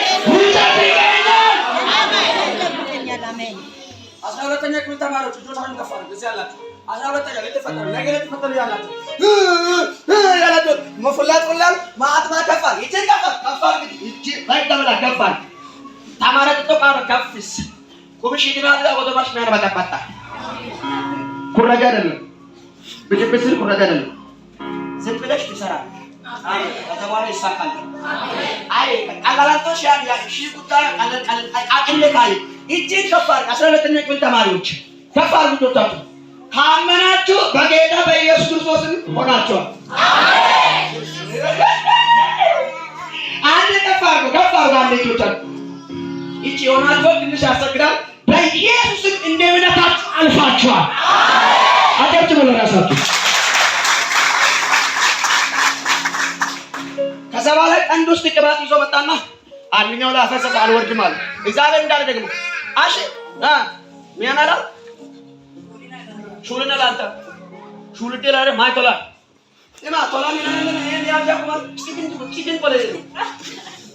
[SPEAKER 2] ይጠብቀኛል። አሜን። 12ኛ ክፍል ተማሪዎች ልጆቻችሁን ከፍ አድርጉ። እዚህ ያላችሁ 12ኛ ልትፈተኑ ነገ ልትፈተኑ ያላችሁ ያላችሁ መፈላት ወላል ማአጥማ ከፋር ይችን ከፋር ይቺ ባይተበላ ከፋር ተማረ ተቆጣረ ከፍስ ቁምሽ ይድራል ወደ ባሽ ነው ባጣጣ
[SPEAKER 3] ኩረጃ አይደለም ብትብስል ኩረጃ አይደለም።
[SPEAKER 2] ዝም ብለሽ ትሰራለሽ። አይ ከተማረ ይሳካል። አይ አላላቶሽ ያ ሺ ጉዳይ ቀለል አቅልካይ ይችን ከፋር 12ኛ ክፍል ተማሪዎች ከፋር ልጆቻችሁ ካመናችሁ በጌታ በኢየሱስ ክርስቶስ ሆናችኋል። አንድ ከፋር ጋር ልጆቻችሁ ይቺ ሆናችሁ ትንሽ ያሰግዳል። በኢየሱስ እንደ እምነታችሁ አልፋችኋል።
[SPEAKER 3] አጨብጭቡ ለራሳችሁ።
[SPEAKER 2] ከዛ በኋላ ቀንድ ውስጥ ቅባት ይዞ መጣና አንኛው ላይ አፈሰሰ። አልወርድም አለ። እግዚአብሔር እንዳለ ደግሞ አሽ ሚያናራ ሹልና ላንተ ሹልቴ ላይ ማይቶላ እማ ቶላ ምን ያጃኩማ ቺግን ቆለ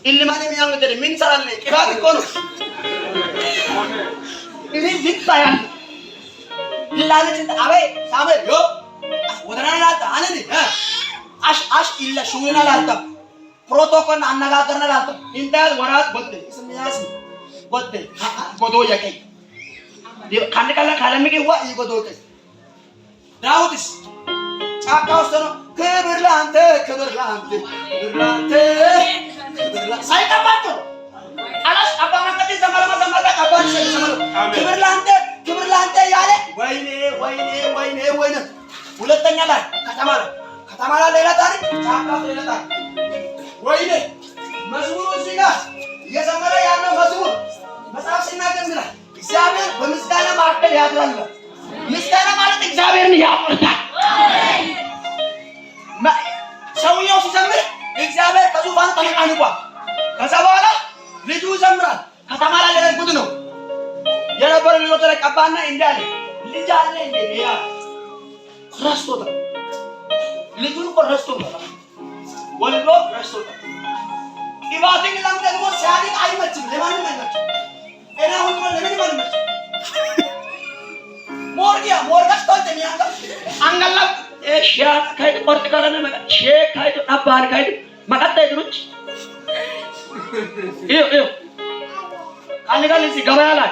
[SPEAKER 2] ኢልማኔ ሚያንገደ ምን ሰራለ ቅባት እኮ ነው። እኔ ዝታያ ይላለች አበይ ሳመር ዮ ወደና ላታ አነኒ አሽ ኢላ ሹልና ላታ ፕሮቶኮል አነጋገርና ላታ እንዳል ወራት ቦደ ስሚያስ ቦደ ጎዶ ያከይ ካንደ ካላ ካለሚገ ዋ ይጎዶከ ዳውድስ ጫካ ውስጥ ነው። ክብር ላንተ ክብር ላንተ ክብር ላንተ ሳይጠባጡ አላስ አባማከተ ዘመረማ አባን ሰለሰመ ክብር ላንተ ያለ ወይኔ ሁለተኛ ላይ ከተማ ላይ ሌላ ታሪክ ጫካ ውስጥ ሌላ ታሪክ ወይኔ መዝሙሩ እዚህ ጋር እየዘመረ ያለው መዝሙር መጽሐፍ ሲናገር ይላል እግዚአብሔር በምስጋና ማዕከል ያድራል። ምስጋና ማለት እግዚአብሔርን ያወርዳል። ሰውየው ሲዘምር እግዚአብሔር ከዙፋኑ ተነቃንቋል። ከዛ በኋላ ልጁ ይዘምራል። ከተማ ላይ ለጉድ ነው የነበረ ልጆች ላይ ቀባና እንዳለ ልጅ አለ እንዴ ያ ረስቶታል። ልጁን እኮ ረስቶታል። ወልዶ ረስቶታል። ኢባቲን ለምን ደግሞ ሲያድግ አይመችም፣ ለማንም አይመችም። እኔ አሁን ለምን አይመችም? ሞርጋስ ተንተኛ አንገላ ሺያ ካይድ ቆርጥ ካለነ መቀ ሼክ ካይድ አባል ካይድ መቀጠ ይድሩች እዩ አንጋል እዚህ ገበያ ላይ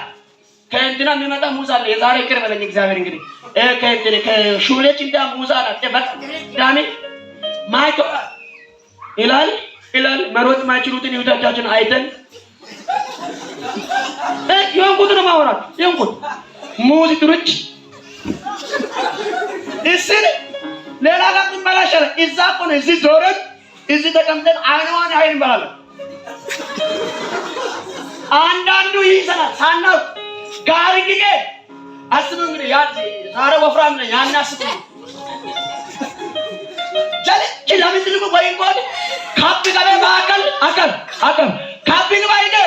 [SPEAKER 2] ከእንትና የሚመጣ ሙዝ አለ። የዛሬ ቅርብ ለኝ እግዚአብሔር እንግዲህ ከእንትና ከሹሌች እንዳ ሙዝ አለ በቃ ዳሜ ማይቶ ይላል መሮጥ ማይችሉትን ይሁዳቻችን አይተን ይንቁት ነው ማወራት ይንቁት ሙዝ ይድሩች እስር ሌላ ጋር ይመላሻል። እዛ እኮ ነው እዚህ ዞረን እዚህ ተቀምጠን አይኗን አይን እንበላለን። አንዳንዱ ይሰራል ሳናው ጋር ግዴ አስቡ እንግዲህ ያ ዛሬ ወፍራም ነኝ ያን አስቡ ጀለች ለምን ትልቁ ወይ እንኳን ካፕ ጋር ባከል አከል ካፕ ጋር ይደ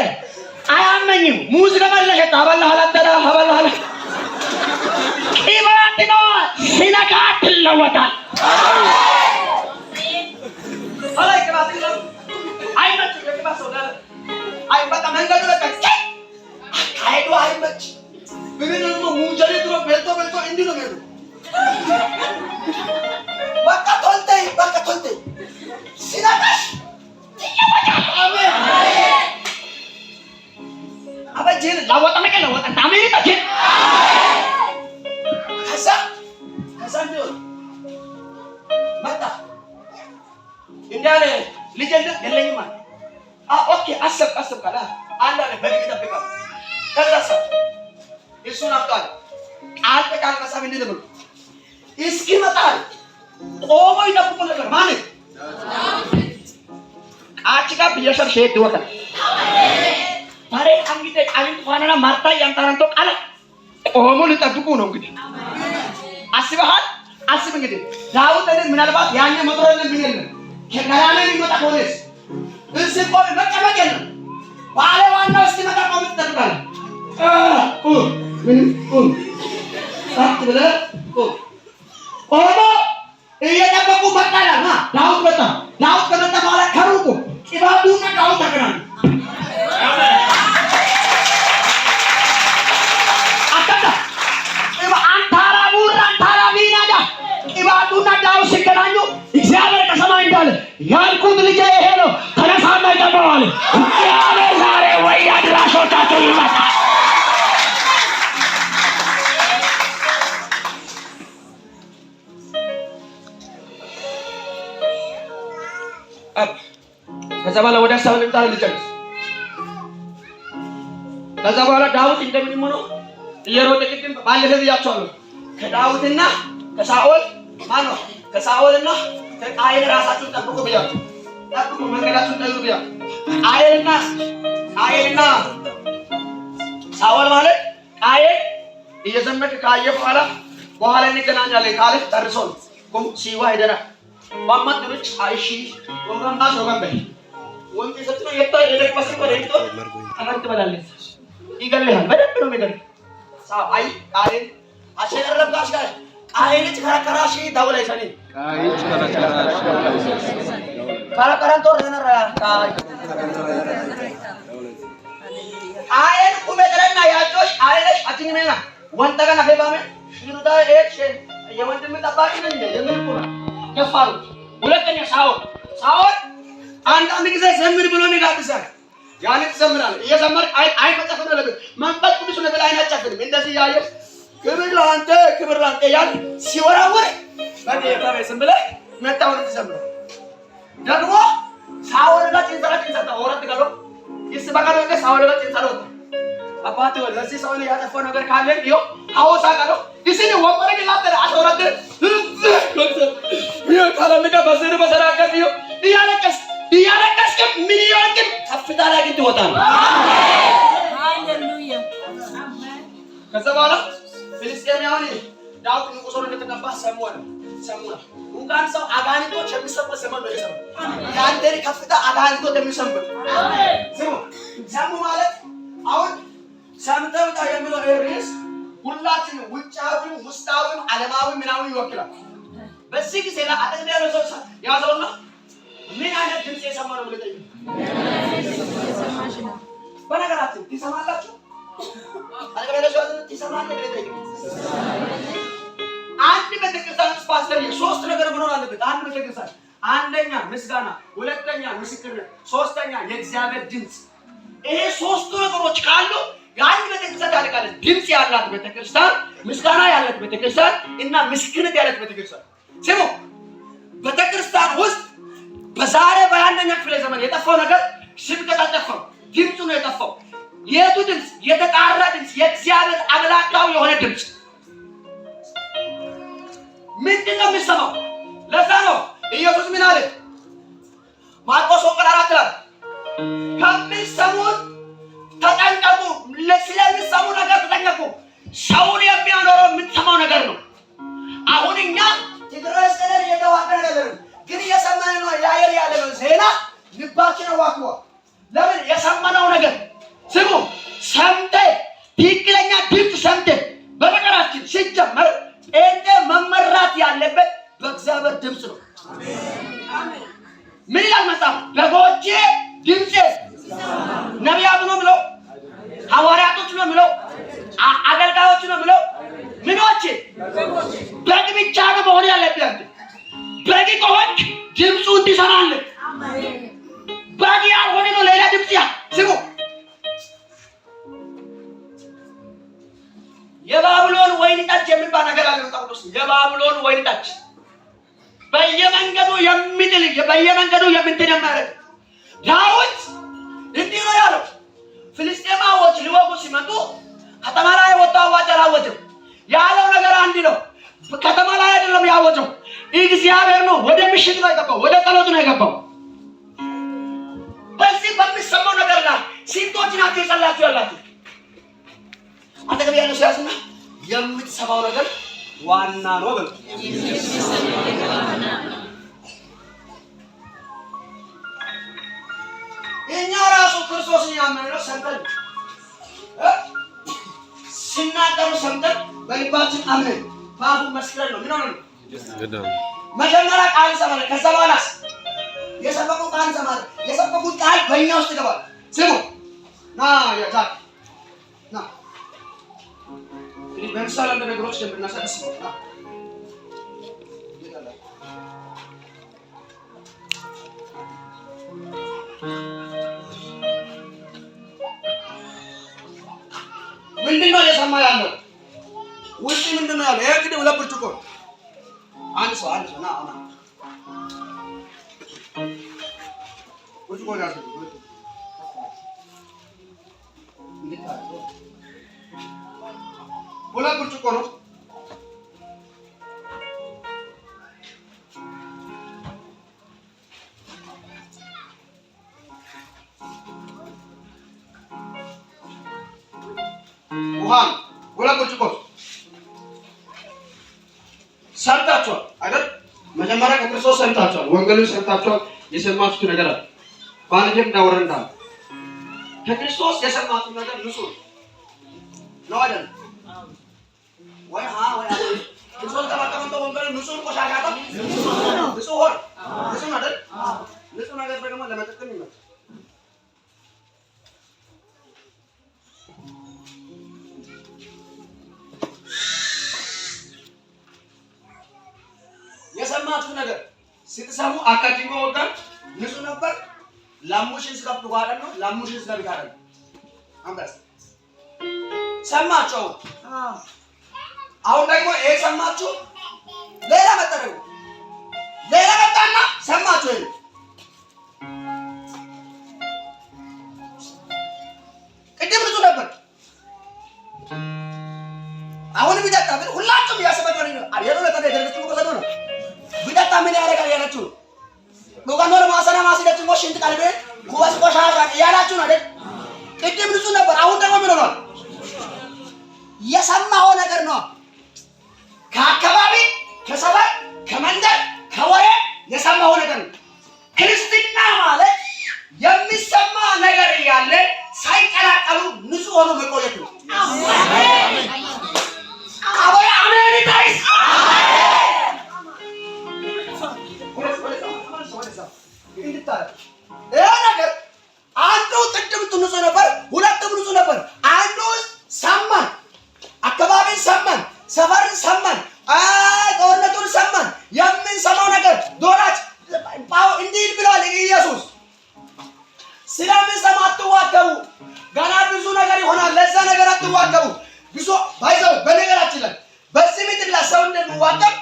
[SPEAKER 2] አያመኝም ሙዝ ለማለሽ ታበላ ሐላተራ ሐበላ ሐላ ኢባቲኖ ሲነካት ለወጣል አላይ ከባትለ አይመች ከባሰው አይ በቃ መንገዱ ለቀቅ አይዶ አይመች ቢቢኑ ሙጀሪ ድሮ በልቶ እንዲ ነው የሚሄዱ በቃ ቶልቴ ሲነካሽ አሜን አበጀን ላወጣ ታሜታ ጀን ከዛ ነው መጣ እንዳለ ልጅ የለኝም ማለት ኦኬ አሰብ ካላ አንዳለ በግድ ተጠብቃ ከዛሳ እሱን አጣለ ቃል መሳብ እንደ ነው እስኪ መጣል ቆሞ ይጠብቁ ነበር ማለት አጭቃ በየሸር ሸት ወጣ ታሬ አንግቴ ቃልን ቋናና ማርታ ያንታራንቶ ቃል ቆሞ ሊጠብቁ ነው እንግዲህ አስብ እንግዲህ ዳዊት ምናልባት ያኔ መጥሮልን ቢነል ከካራና የሚመጣ ፖሊስ እዚህ ቆም መቀመጥ የለም ባለ ዋናው እስኪመጣ ቆም ትጠብቃለህ ምን ሳት ብለህ በሕይወታቸው ይመጣል።
[SPEAKER 3] ከዛ በኋላ ወደ ሀሳብ ልምጣ ልጨርስ። ከዛ በኋላ ዳዊት እንደምንም ሆኖ እየሮጠ ቅድም ባለፈ ብያቸዋለሁ። ከዳዊትና ከሳኦል ማነው ከሳኦልና ከቃየል ራሳችሁን ጠብቁ ብያለሁ። ጠብቁ፣ መንገዳችሁን ጠብቁ ብያለሁ። ቃየልና ሳኦል ማለት ቃየል እየዘመተ ካየ በኋላ እንገናኛለን ካለ ጨርሶ ነው ቁም ሲዋ ሄደና ባማጥሩጭ አይሺ ወንጋምባ ሶጋምበ ወንጌ ሰጥቶ የለቀሰ ወደይቶ አፈርት በላለች ይገልሃል። በደንብ ነው የሚገርም አይ ቃየል አሸረብጋሽ ጋር ቃየልች ከራከራሽ ዳውላይ ሰኒ
[SPEAKER 4] ቃየልች ከራከራሽ
[SPEAKER 3] ከራከራን ጦር ነራ ቃየል ቁመደረና ያጆሽ አይለሽ አትኝሜና ወንጠጋ ናፈባሜ ይሩዳ ኤክሽ የወንድም ጠባቂ ነኝ የምን ቁራ ከፋሩ። ሁለተኛ ሳኦል አንዳንድ ጊዜ ዘምር ብሎ ይጋብዛል። ያን ትዘምራለህ እየዘመር አይ መጣፈን አለበት መንፈስ ቅዱስ ነው በላይ አይናጨፍንም። እንደዚህ ያየህ ክብር ላንተ ያን ሲወራወር በጌታ በስም ብለህ መጣውን ትዘምር። ደግሞ ሳኦል ጋር ጭንሰራ ወራት ጋር ይስባካለ ሳኦል ጋር ጭንሰራ አባቴ ለዚህ ሰው ላይ ያጠፋው ነገር ካለ ይኸው አወሳ ጋር ይስኒ ወመረ ግላተረ አሽወራደ ካለምጋ በዘር በሰራከት ይኸው እያለቀስ ሚሊዮን ግን ከፍታ ላይ ግን ትወጣለህ።
[SPEAKER 5] ሃሌሉያ
[SPEAKER 3] ከዛ በኋላ ፍልስጤማውያን ዳዊት ንጉሥ ሆኖ እንደተቀባ ሰሙ። እንኳን ሰው አጋንንቶች የሚሰሙት ዘመን ነው የሰሙ። ያንተን ከፍታ አጋንንቶች የሚሰሙት ሰሙ ማለት አሁን ሰምተው የሚለው ርዕስ ሁላችንም ውጫዊም ውስጣዊም ዓለማዊ ምናዊ ይወክላል። በዚህ ጊዜ ላይ አጠገብ ያለው ሰው ያዘውና ምን አይነት ድምፅ የሰማ ነው ብለህ ጠይቅ። በነገራችን ትሰማላችሁ? አጠገብ ያለው ሰው ትሰማለህ ብለህ ጠይቅ። አንድ ቤተክርስቲያን ውስጥ ፓስተር ሶስት ነገር መኖር አለበት። አንድ ቤተክርስቲያን አንደኛ ምስጋና፣ ሁለተኛ ምስክርነት፣ ሶስተኛ የእግዚአብሔር ድምፅ። ይሄ ሶስቱ ነገሮች ካሉ የአንድ ቤተክርስቲያን ታሪካለች። ድምፅ ያላት ቤተክርስቲያን፣ ምስጋና ያላት ቤተክርስቲያን እና ምስክርነት ያላት ቤተክርስቲያን። ስሙ፣ ቤተክርስቲያን ውስጥ በዛሬ በአንደኛ ክፍለ ዘመን የጠፋው ነገር ስብከት አልጠፋም፣ ድምፁ ነው የጠፋው። የቱ ድምፅ? የተጣራ ድምፅ፣ የእግዚአብሔር አምላካዊ የሆነ ድምፅ። ምንድን ነው የሚሰማው? ለዛ ነው ኢየሱስ ምን አለ? ማርቆስ ወንጌል 4 ላይ ከሚሰሙት ተጠንቀቁ፣ ስለሚሰሙ ነገር ተጠንቀቁ። ሰውን የሚያኖረው የምትሰማው ነገር ነው። አሁን እኛ ትግራይ ስለል የተዋቀረ ነገር ግን የሰማን ነው ያለ ነው ዜና ልባችን አዋክቧል። ለምን? የሰማነው ነገር ስሙ፣ ሰምተ ትክክለኛ ድምፅ ሰምተ። በነገራችን ሲጀመር ጴንጤ መመራት ያለበት በእግዚአብሔር ድምፅ ነው። አሜን። ምን ይላል መጽሐፍ? በጎቼ ድምፄ ነቢያት ነው ብለው፣ ሐዋርያቶች ነው ብለው፣ አገልጋዮች ነው ብለው፣ ምኖቼ በግ ብቻ ነው መሆን ያለብህ። በግ ከሆንክ ድምፁን ትሰማለህ። በግ ያልሆነ ነው ሌላ ድምፅ ስሙ። የባቢሎን ወይን ጠጅ የሚባል ነገር አለ መጽሐፍ ውስጥ። የባቢሎን ወይን ጠጅ በየመንገዱ የሚጥል በየመንገዱ የምትደመረግ ዳዊት እንዲህ ነው ያለው። ፍልስጤማዎች ሊወጉ ሲመጡ ከተማ ላይ ወጣው አዋጅ አላወጀም። ያለው ነገር አንድ ነው። ከተማ ላይ አይደለም ያወጀው፣ እግዚአብሔር ነው። ወደ ምሽት ነው የገባው፣ ወደ ጸሎት ነው የገባው። በዚህ በሚሰማው ነገር ላይ ስንቶች ናቸው የጸላችሁ ያላችሁ? አጠገብ ያለው ሰው ያዝና የምትሰማው ነገር ዋና ነው በል። እኛ ራሱ ክርስቶስን ያመነው ሰምተን ሲናገሩ ሰምተን በልባችን አምነን በአፉ መስክረን ነው። ምን ሆነ ነው? መጀመሪያ ቃል ሰማን፣ ከዛ በኋላስ የሰበኩ ቃል ሰማን። የሰበኩት ቃል በእኛ ውስጥ ይገባል። ስሙ ና ያታ ና እንግዲህ በምሳሌ አንድ ነገሮች እንደምናሳስ ነው።
[SPEAKER 2] ምንድን ነው እየሰማ ያለው? ውስጥ ምንድን ነው ያለው? ይሄ እንግዲህ ሁለት ብርጭቆ አንድ ሰው ና ብርጭቆ ያዝ ሁለት ብርጭቆ ነው። ውሃ ሁለት ብርጭቆ ሰምታችኋል አይደል? መጀመሪያ ከክርስቶስ ሰምታችኋል፣ ወንጌልን ሰምታችኋል። የሰማችሁት ነገር አለ ባንጀም እንዳወረንዳ ከክርስቶስ የሰማችሁት ነገር ንጹህ ነው አይደል? ወይ ክርስቶስ ተባቀመንቶ ወንጌልን ንጹህ ቆሻሻታ ንጹህ ሆነ ንጹህ አይደል? ንጹህ ነገር ደግሞ ለመጠቀም ይመጣ የሰማችሁ ነገር ስትሰሙ አካቲሞ ወጣን ንጹህ ነበር። ላሙሽን ስከፍቱ ጋር ነው ላሙሽን ስከፍቱ ጋር ነው አንበስ ሰማችሁ። አሁን ደግሞ ይሄ ሰማችሁ ሌላ መጣው ሌላ መጣና ሰማችሁ ይሄ ቅድም ንጹህ ነበር። አሁን ቢጠጣ ግን ሁላችሁም ያሰበቀሩ ነው አየሩ ለታደ ደረጃው ቆሰዶ ነው ቢጠጣ ምን ያደርጋል ያላችሁ ሎጋኖ ለማሰና ማስደት ሞሽንት ቀልቤ ኩዋስ ቆሻሻ ያላችሁ ነው አይደል? ቅድም ንጹህ ነበር። አሁን ደግሞ ምን ሆኗል? የሰማው ነገር ነው። ከአካባቢ ከሰፈር ከመንደር ከወሬ የሰማው ነገር ነው። ክርስትና ማለት የሚሰማ ነገር ያለ ሳይቀላቀሉ ንጹህ ሆኖ መቆየት ነው። አሜን አሜን ታይስ ይሄ ነገር አንዱ ቅድም ንጹህ ነበር፣ ሁለቱም ንጹህ ነበር። አንዱ ሰማን፣ አካባቢን ሰማን፣ ሰፈርን ሰማን፣ ጦርነቱን ሰማን። የምንሰማው ነገር ዶራች እንዲህ ብሏል ኢየሱስ። ስለምንሰማ አትዋከቡ። ገና ብዙ ነገር ይሆናል። ለዛ ነገር አትዋከቡ። ብዙ ባይዘው በነገራችን ላይ በዚህ ምድር ላይ ሰው እንደሚዋከብ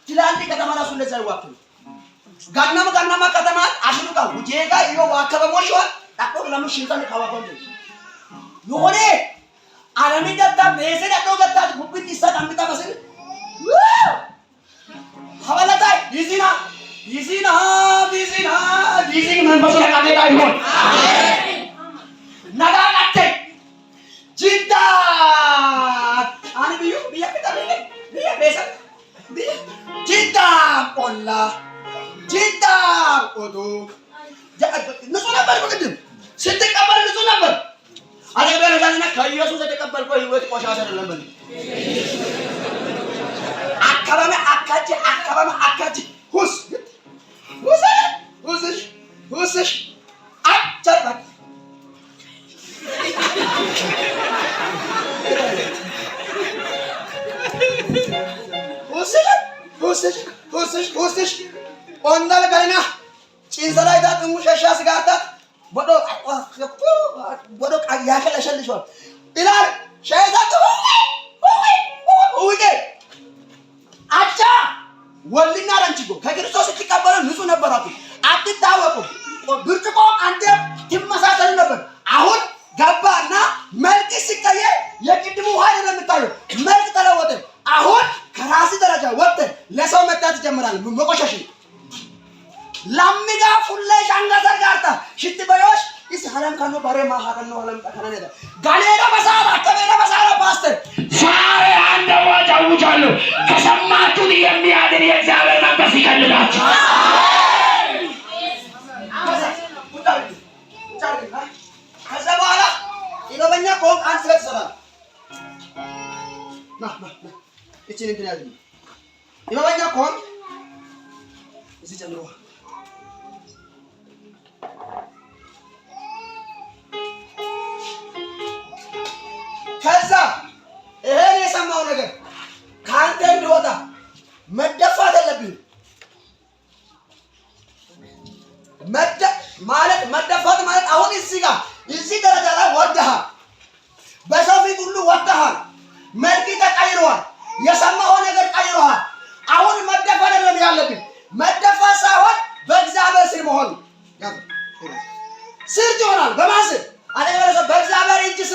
[SPEAKER 2] ትላልቅ ከተማ ራሱ እንደዛ ይዋከብ ጋናማ ከተማ አሽሉቃ ውጄጋ ይዮ ዋከበሞሽዋል ዳቆ ለምን ሽንታን ካዋቆንደ የሆነ ዓለም ይደታ በሰለ ዳቆ ገታ ጉብት ይሰጣ ምታበሰል ሐዋላታ ይዚና መንፈስ ለቃኔታ ይሆን አሜን ነጋጋቴ ጂዳ አኒ ቢዩ ቢያከታ ቢያ በሰ ቢያ ጂዳ ቆላ ጂዳ ቆዶ ንጹህ ነበር። በቅድም ስትቀበል ንጹህ ነበር። አለበለዚያ ከኢየሱስ የተቀበልከው ህይወት ቆሻሻ አይደለም። አካባቢ አካጂ ሁስ አጨርቅ ሁስሽ ኦንዳል ጋይና ጭንሰላይ ዳጥሙ ሸሻ ስጋታት ቦዶ ያከለሸልሽዋል ይላል ሸይዛቱ ወይ አቻ ወልና ረንችጎ ከክርስቶስ ሲቀበሉ ንጹህ ነበራቱ። አትታወቁ ብርጭቆ አንተ ትመሳሰሉ ነበር። አሁን ገባና መልክ ሲቀየር የቅድሙ ውሃ አይደለም የምታየው፣ መልክ ተለወጠ። አሁን ከራስ ደረጃ ወጥተ ለሰው መጣት ጀምራል። መቆሸሽ ላምጋ ፉለ ሻንጋሰር ጋርታ ሽት በዮሽ እስ ሐላም ካኖ ባሬ ማሃከን ነው ሐላም ተከናነ ዳ ጋሌራ በሳራ ከበራ በሳራ ፓስተር ዛሬ አንድ አዋጅ አውጃለሁ። ከሰማችሁት የሚያድን የእግዚአብሔር መንፈስ ይከልላችሁ። ከዛ በኋላ ኢሎበኛ ቆም አንድ ስለት ሰራ ና እቺን እንትን ያዝ ኢሎበኛ ቆም እዚህ ጀምሮ ከዛ ይሄን የሰማው ነገር ካንተ እንዲወጣ መደፋት የለብህም። መደፋት ማለት አሁን እዚህ ጋር እዚህ ደረጃ ላይ ወርደሃል። በሰው ፊት ሁሉ ወጣ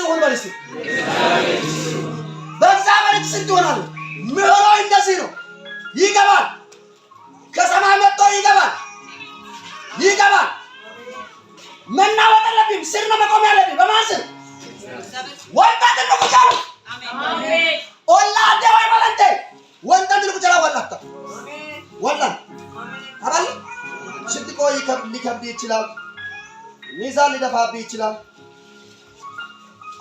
[SPEAKER 2] ይሁን በልስ በእግዚአብሔር እጅ ስንት ይሆናሉ? ምሕረቱ እንደዚህ ነው። ይገባል። ከሰማይ መጥቶ ይገባል። መናወጥ የለብኝም። ስር ነው መቆም ያለብኝ። በማን ስር? ወንጠት ነው ቁጫሉ ኦላዴ ወይ በለንቴ ወንጠት ነው ቁጫላ ወላታ ወላን አባል ስትቆይ ሊከብድ ይችላል። ሚዛን ሊደፋብህ ይችላል።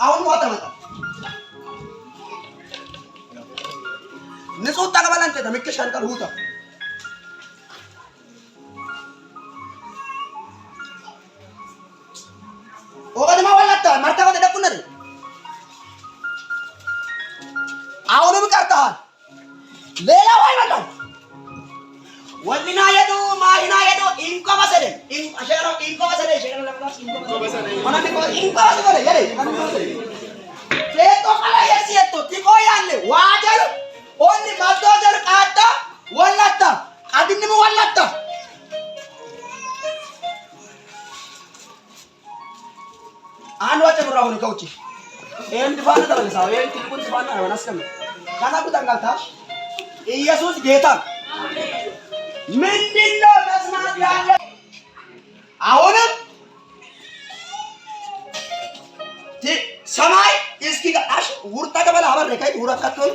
[SPEAKER 2] አሁን ዋታ መጣ ንጹህ ተቀበላንተ ተመከሻን ቃል ሁታ ወቀደማ ወላታ ማርታ ወደ ደቁነ አሁንም ቀርተሃል። ሌላው አይመጣም። ወልና የዱ ማይና የዱ ኢንኮ በሰደ አሸሮ ኢንኮ በሰደ ሸሮ ለምራስ ኢንኮ በሰደ ማናት ኢንኮ በሰደ ያለ ቴቶ ካላ የሲየቶ ቲቆ ያለ ዋጀል ኦኒ ማዶጀር ቃጣ ወላታ አድንም ወላታ አንድ ወጥብራ ሆነ ከውጪ ኤንድ ፋና ተበልሳው ኤንድ ትልቁን ፋና ነው አስቀም ካናቁ ተንጋልታሽ ኢየሱስ ጌታ ምንድነው መስማት ያለ? አሁንም ሰማይ እስኪ ጋሽ ውርታ ገበላ አበረ ከይ ውርታ ከተል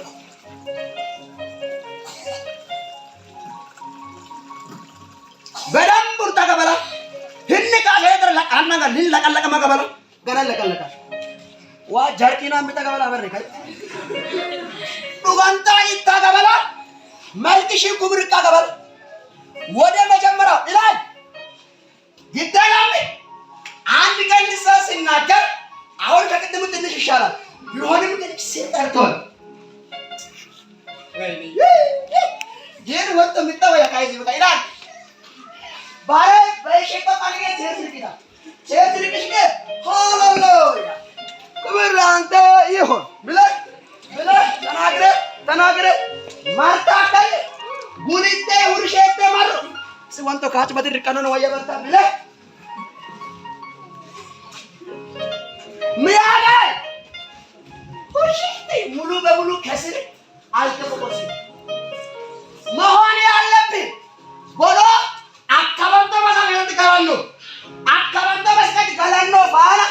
[SPEAKER 2] በደም ውርታ ገበላ ህንቃ ሄደር ለቃና ሊለቀለቀ መገበላ ገና ለቀለቀ ዋ ጃርቂና ምተገበላ አበረ ከይ ዱጋንታ ይታገበላ መልክሽ ኩብር ይታገበላ ወደ መጀመሪያው ይላል ይደላል። አንድ ቀን ልሳስ ሲናገር አሁን ከቅድሙ ትንሽ ይሻላል ቢሆንም ግን ሲጠርቷል ይሄን ወጥ ምጣው ያካይዚ በቃ ይላል ባረ በሽታ ታሪክ ትርክታ ትርክሽ ሃሌሉያ ክብር ላንተ ይሁን ብለህ ተናግረ ማርታ ካይ ጉሪቴ ውርሼቴ ማሩ ሲወንቶ ካጭ በድርቀነ ነው ወየበርታ ብለህ ሚያለ ውርሼቴ ሙሉ በሙሉ ከስር አልተቆቆስ መሆን ያለብህ ቦሎ አካባንቶ ማሳየት ይቀራሉ አካባንቶ መስቀል ይቀራሉ ባላ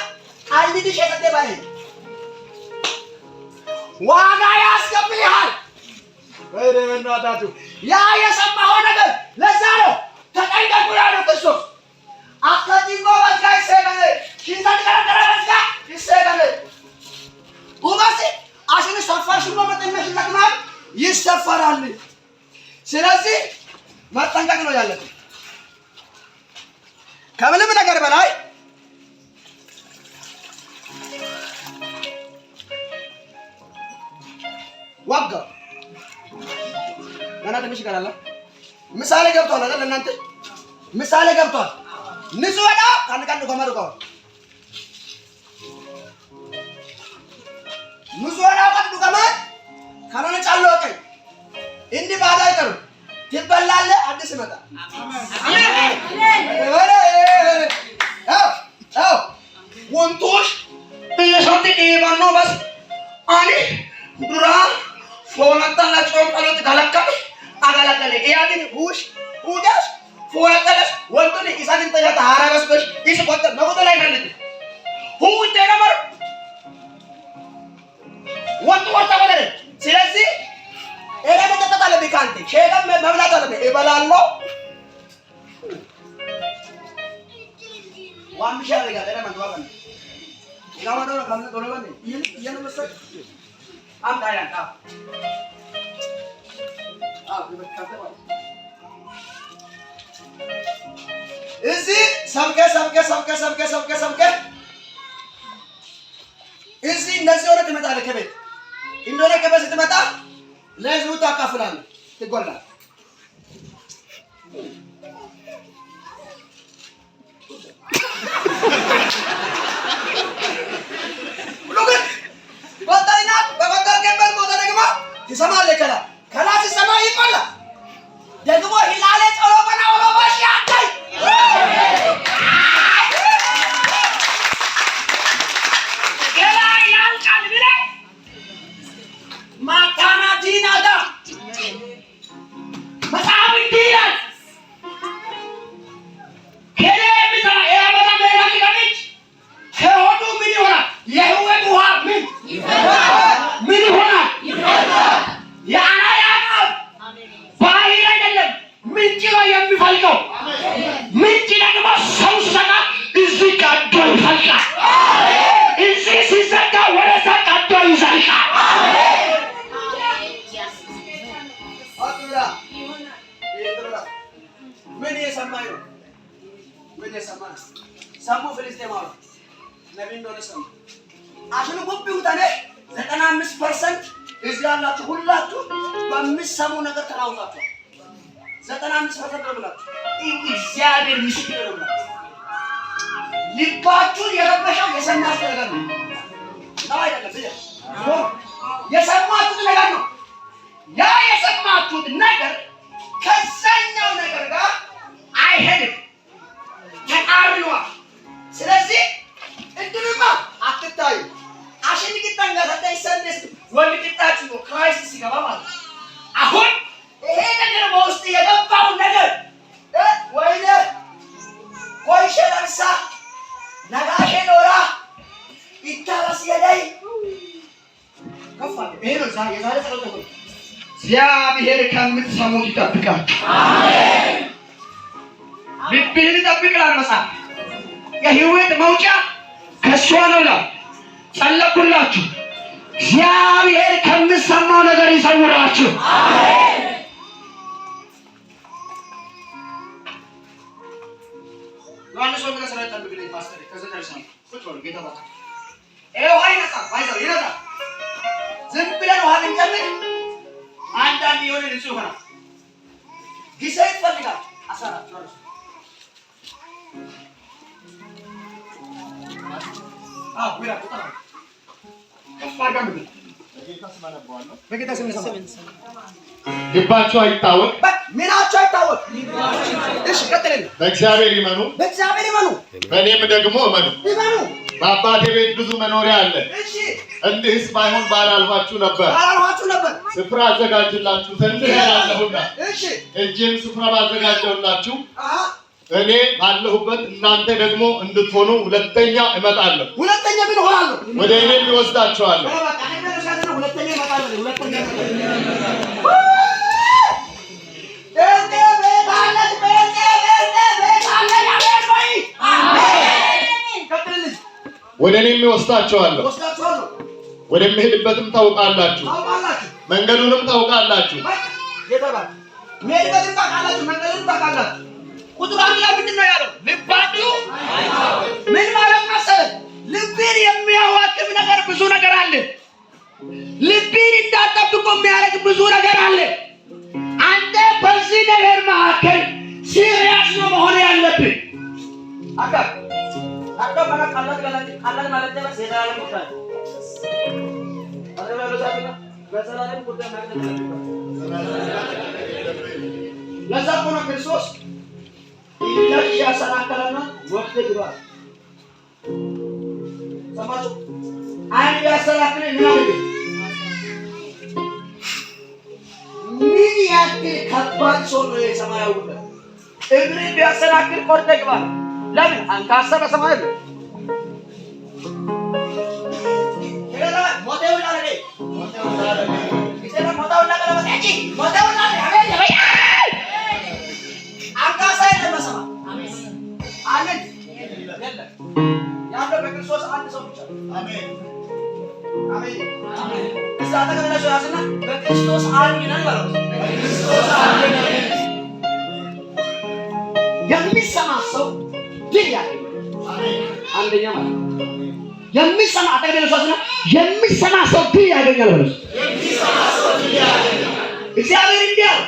[SPEAKER 2] አልዲዲ ሸተተ ባይ ዋጋ ያስከፍልሃል። ወይኔ እናታችሁ ያ የሰማኸው ነገር ለዛ ነው ተጠንቀቁ ያለው ክርስቶስ አካቲንጎ ወስጋይ ሰገነ ሽንታን ከረከረ ወስጋ ይሰገነ ኡባሲ አሽን ሰፋሽ ነው መጠነሽ ተክማል ይሰፈራል። ስለዚህ መጠንቀቅ ነው ያለብን ከምንም ነገር በላይ ዋጋ ገና ትንሽ ይቀራል። ምሳሌ ገብቷል አይደል? እናንተ ምሳሌ ገብቷል። ንጹህ ወዳ ካንካን ከመርቆ ንጹህ ወዳ ቀዱ ከመር ካናነ ጫሎቀ እንዲ ባዳ አይቀር ትበላለ አዲስ መጣ አሜን ወሬ አው ወንቶሽ በየሾት ይባኖ በስ አኒ ዱራ ፎናታና ጮምቀሎት ጋለከለ አጋለከለ ያዲን ሁሽ ሁዳስ ፎናታለስ ወንቶኒ ኢሳን ተያታ ሃራበስበሽ ይስ ቆጥ ነው ላይ ፈልግ ሁቴ ነበር ወንቱ ወጣ ወለደ። ስለዚህ እኔ መጠጣት አለብኝ ካንተ ሸገም መብላት አለብኝ እበላለሁ ዋምሻ ያደርጋ ለና ማንዋቀን ይላማዶ ካንተ ዶለበን ይሄን መሰል አምጣ ያንታ እዚህ ሰብከ እዚህ እንደዚህ ወደ ትመጣለህ ከቤት እንደሆነ ከቤት ስትመጣ ለህዝቡ ታካፍላለህ ትጎላለህ ሉገን ወጣይና በወጣ ገበል ሞተ ደግሞ ትሰማለህ ከላ ሲሰማ ይቆላል ደግሞ ሂላለ ጾሎበና ወሮባሽ ያታይ ገላ ይዘልቃል። ምን የሰማኝ ነው? ምን የሰማኝ ሰሙ ፍልስጤማዊ ነቢይ እንደሆነ ሰሙ። አሁን ጉቢው ታኔ 95% እዚህ ያላችሁ ሁላችሁ በምትሰሙ ነገር ተናውጣችሁ 95% ነው ብላችሁ እግዚአብሔር ምስክር ነው ብላችሁ ልባችሁን የረበሸው የሰማችሁት ነገር ነው አይደለም? የሰማችሁት ነገር ነው። ያ የሰማችሁት ነገር ከዛኛው ነገር ጋር አይሄድም፣ ተቃርኗል። ስለዚህ እንድንማ አትታዩ። አሽንግታን ጋር ታይሰንስ ወልቂጣችሁ ነው ክራይስት ሲገባ ማለት ነው። አሁን ይሄ ነገር በውስጥ የገባው ነገር ወይኔ ቆይሼ ለምሳ ነጋሼ ኖራ ይታረስ የለይ ከፋ ይሄ ነው የዛሬ ጸሎት ነው። እግዚአብሔር ከምትሰሙት ይጠብቃችሁ። አሜን። ልብህን ይጠብቃል። መጽሐፍ የህይወት መውጫ ከእሷ ነው ይላል። ጸለኩላችሁ። እግዚአብሔር ከምትሰማው ነገር ይሰውራችሁ። አሜን። ዮሐንስ ወንጌል 19 ብለኝ ፓስተር ከዘጠኝ ቁጭ በሉ ጌታ ባታ ውሃ ይነሳል። ባይዘው ይነሳል። ዝም ብለን ውሃ ብንጨምቅ አንዳንድ የሆነ ንጹህ ይሆናል። ጊዜ ይፈልጋል። አሳራት ነው ወይራ ቁጣ ከፋርጋ ምን በጌታ ስም
[SPEAKER 5] ልባቸው አይታወቅ፣
[SPEAKER 2] ምናቸው አይታወቅ። እሺ ቀጥልን።
[SPEAKER 5] በእግዚአብሔር ይመኑ፣
[SPEAKER 2] በእግዚአብሔር ይመኑ፣
[SPEAKER 5] በእኔም ደግሞ እመኑ።
[SPEAKER 2] ይመኑ።
[SPEAKER 5] በአባቴ ቤት ብዙ መኖሪያ አለ።
[SPEAKER 2] እሺ
[SPEAKER 5] እንዲህስ ባይሆን ባላልኋችሁ ነበር። ስፍራ አዘጋጅላችሁ ዘንድ እሄዳለሁና፣
[SPEAKER 2] እሺ
[SPEAKER 5] ሄጄም ስፍራ ባዘጋጀሁላችሁ እኔ ባለሁበት እናንተ ደግሞ እንድትሆኑ ሁለተኛ እመጣለሁ።
[SPEAKER 2] ሁለተኛ ምን ሆናለሁ?
[SPEAKER 5] ወደ እኔም ይወስዳችኋለሁ።
[SPEAKER 2] ሁለተኛ እመጣለሁ። ሁለተኛ
[SPEAKER 5] ወደ እኔም ይወስዳችኋለሁ። ወደምሄድበትም ታውቃላችሁ፣ መንገዱንም ታውቃላችሁ።
[SPEAKER 2] ቁጥር አንድ ላይ ምንድን ነው ያለው? ልባችሁ ምን ማለት መሰለህ? ልብን የሚያዋክብ ነገር ብዙ ነገር አለ። ልብን እንዳትጠብቁ የሚያደርግ ብዙ ነገር አለ። አንተ በዚህ ነገር መካከል ሲሪየስ ነው መሆን ያለብህ። አካ ማለት ቃላት ማለት ነው። ዘላለም ጉዳይ በዘላለም ጉዳይ ማለት ነው። ለዛ ነው ክርስቶስ ያሰናከለና ወቅት ይባል ሰማቱ አይ ያሰናከለ ምን ያክል ከባድ ሰው ነው የሰማያው ጉዳይ። እግሬ ቢያሰናክል ቆርጠ ይባል። ለምን አንካሳ በሰማይ ነው ከዛ ሞተው ላለ ሞተው ላለ አንካሳ የለመሰማ አሜን። ያለው በክርስቶስ አንድ ሰው ብቻ አሜን አሜን አሜን። እዛ ተከለለ ያስና በክርስቶስ አንድ ነን ባለው በክርስቶስ አንድ ነን የሚሰማ ሰው ድል ያገኛል። አሜን። አንደኛ ማለት የሚሰማ አጠገብ ያለው የሚሰማ ሰው ድል ያገኛል ማለት የሚሰማ ሰው ድል ያገኛል። እግዚአብሔር እንዲያው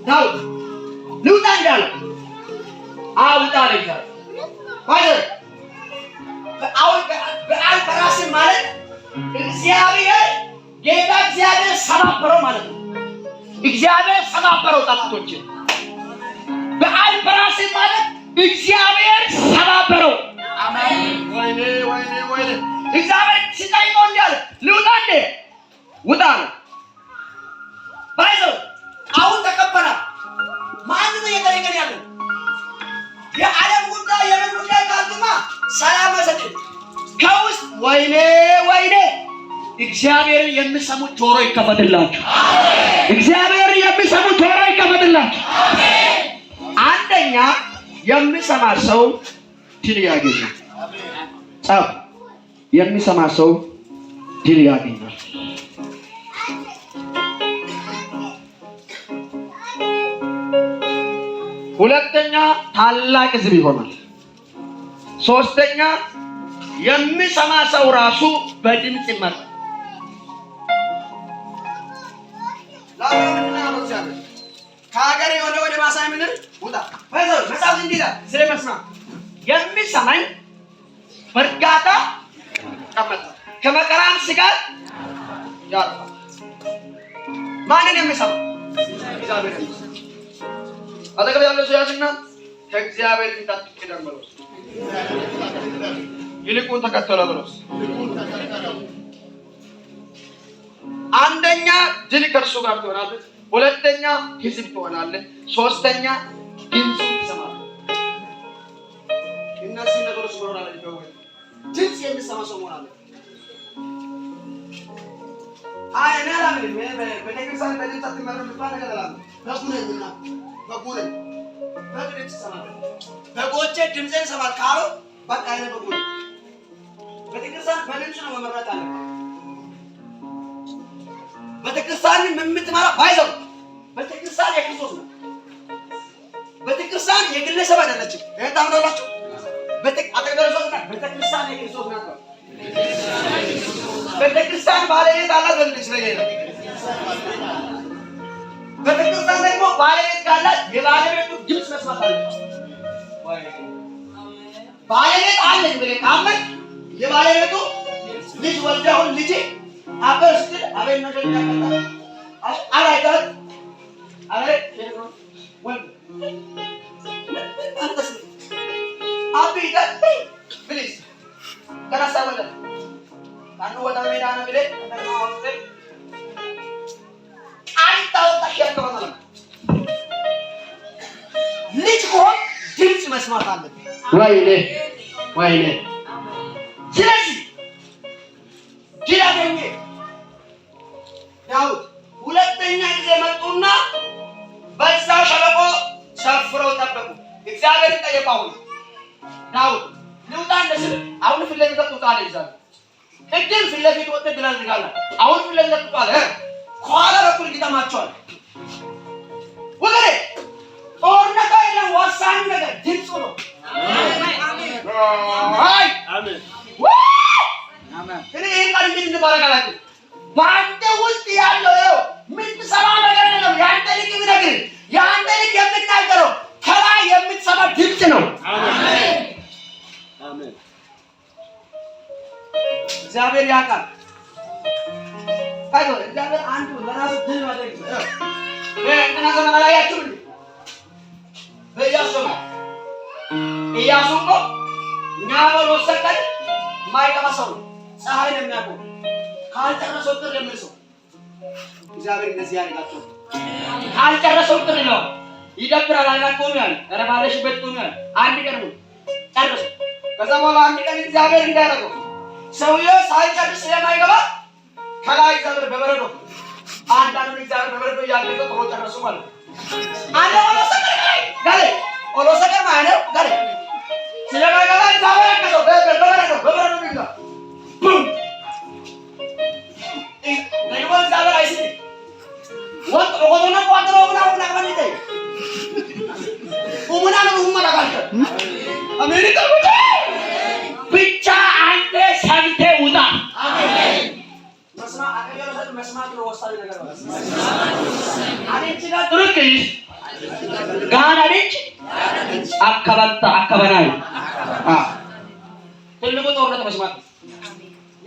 [SPEAKER 2] ዳዊት ልውጣ እንዳለ አውጣ ለይታ ማለት በአል በራስ ማለት እግዚአብሔር ጌታ እግዚአብሔር ሰባበረው ማለት ነው። እግዚአብሔር ሰባበረው ጠላቶችን። በአል በራስ ማለት እግዚአብሔር ሰባበረው። አሜን። ወይኔ ወይኔ ወይኔ እግዚአብሔር ሲጠይቀው እንዳለ ልውጣ እንደ ውጣ ነው ባይዘው አሁን ተቀበላ። ማን ነው የጠየቀን ያለው? የዓለም ጉዳይ የምን ጉዳይ ካልኩማ ሰላም መሰለኝ ከውስጥ ወይኔ ወይኔ እግዚአብሔር የሚሰሙት ጆሮ ይከፈትላችሁ። አሜን። እግዚአብሔር የሚሰሙት ጆሮ ይከፈትላችሁ። አሜን። አንደኛ የሚሰማ ሰው ድል ያገኛል። አሜን። ጻፍ የሚሰማ ሰው
[SPEAKER 3] ድል ያገኛል። ሁለተኛ ታላቅ ሕዝብ ይሆናል። ሶስተኛ የሚሰማ ሰው ራሱ በድምፅ ይመራል።
[SPEAKER 2] ከሀገር የሆነ ወደ ማሳይ ምድር ውጣ። መጽሐፍ እንዲህ ይላል ስለ መስማት
[SPEAKER 3] የሚሰማኝ በእርጋታ ይቀመጣል፣ ከመከራም ስጋት ያርፋል። ማንን የሚሰማ? እግዚአብሔር የሚሰማ። አጠገብ ያለው ሰው ያዝና ከእግዚአብሔር ፊት አትቅደም በለው፣ ይልቁን ተከተለው በለው። አንደኛ ድል ከእርሱ ጋር ትሆናለህ። ሁለተኛ ሕዝብ ትሆናለህ። ሶስተኛ ድምፅ ትሰማለህ። እነዚህ ነገሮች መሆን አለብህ። ድምፅ የሚሰማ ሰው መሆን አለብህ።
[SPEAKER 2] አይ እኔ አላምንም። ቤተክርስቲያን በድምፅ አትመራም የሚባል ነገር አላምንም። በጉነኝና በጉነኝ በድምፅ ትሰማለህ። በጎቼ ድምፅን ይሰማል ካሉ በቃ እኔ በጉነኝ። ቤተክርስቲያን በድምፅ ነው መመራት አለበት። ቤተክርስቲያን የምትመራ ባይዘው ቤተክርስቲያን የክርስቶስ ነው። ቤተክርስቲያን የግለሰብ አይደለችም። ይሄን ታምናላችሁ? ቤተክርስቲያን የክርስቶስ ናት። ቤተክርስቲያን ባለቤት አላት። በልጅ ነገር ቤተክርስቲያን ደግሞ ባለቤት ካላት የባለቤቱ ድምፅ መስማት አለበት። ባለቤት አለኝ ብለህ ካመን የባለቤቱ ልጅ ወልደውን ልጅ አበስት አቤት ነገር ያቀጣ አላይታት አሬ ወልድ አንተስ አብይታት ፕሊዝ ከራሳ ወለ ካኑ ወዳ ሜዳ ነው ብለ ተናወጥ አይታው ታሸከመ ልጅ ሆይ ድምፅ መስማት አለበት።
[SPEAKER 3] ወይኔ
[SPEAKER 2] ስለዚህ ዲላገኘ ዳዊት ሁለተኛ ጊዜ መጡና በዛ ሸለቆ ሰፍረው ጠበቁ። እግዚአብሔር ጠየቀው ዳዊት ልውጣ እንደስል አሁን ፊት ለፊት ወጣ አለ። እግዚአብሔር ቅድም ፊት ለፊት ወጣ ድላል ዝጋላ አሁን ፊት ለፊት ወጣ አለ። ከኋላ በኩል ይገጠማቸዋል። ወገሬ ጦርነት አይደለም፣ ወሳኝ ነገር ድምፁ ነው። አሜን። እኔ ይህን ቃል እንዴት እንደባረጋላችሁ በአንተ ውስጥ ያለው የምትሰማ ነገር የለም። የአንተ ልክ የሚነግርህ የአንተ ልክ የምትናገረው ከላይ የምትሰማ ድምፅ ነው። እግዚአብሔር ያውቃል። እግዚአብሔር አንዱ ለራሱ ድል ማድረግ እንትና ዘመን አላያችሁ እንዴ? ኢያሱ እኮ ኛበል ወሰቀል ማይቀማ ሰው ነው። ፀሐይን የሚያውቀው ካልጨረሰው ጥር የሚል ሰው እግዚአብሔር እንደዚህ ያደርጋቸው። ካልጨረሰው ጥር ነው ይደብራል። አላቆም ያለ ረባለሽበት ቆም ያለ አንድ ቀን ነው ጨረሰው። ከዛ በኋላ አንድ ቀን እግዚአብሔር እንዳደረገው ሰውዬው ሳይጨርስ ስለማይገባ ከላይ እግዚአብሔር በበረዶ አንዳንዱ እግዚአብሔር በበረዶ ያለቀ ጥሮ ጨረሱ ማለት አንደ ወሰቀል ጋር ወሰቀል ማለት ጋር ስለማይገባ እግዚአብሔር ያከሰው በበረዶ ይጋ እግዚአብሔር አይስት ወጥ ወዶና ቋጥሮ ምናምን አቀባንተ ኡሙና ነው ኡሙና ካልከ አሜሪካ ብቻ አንተ ሰምተህ ውጣ። አሜን። መስማት ነው ወሳኝ ነገር ነው። አዲንቺ ጋር ድርቅሽ ጋር አዲንቺ አከባናይ ትልቁ ጦርነት መስማት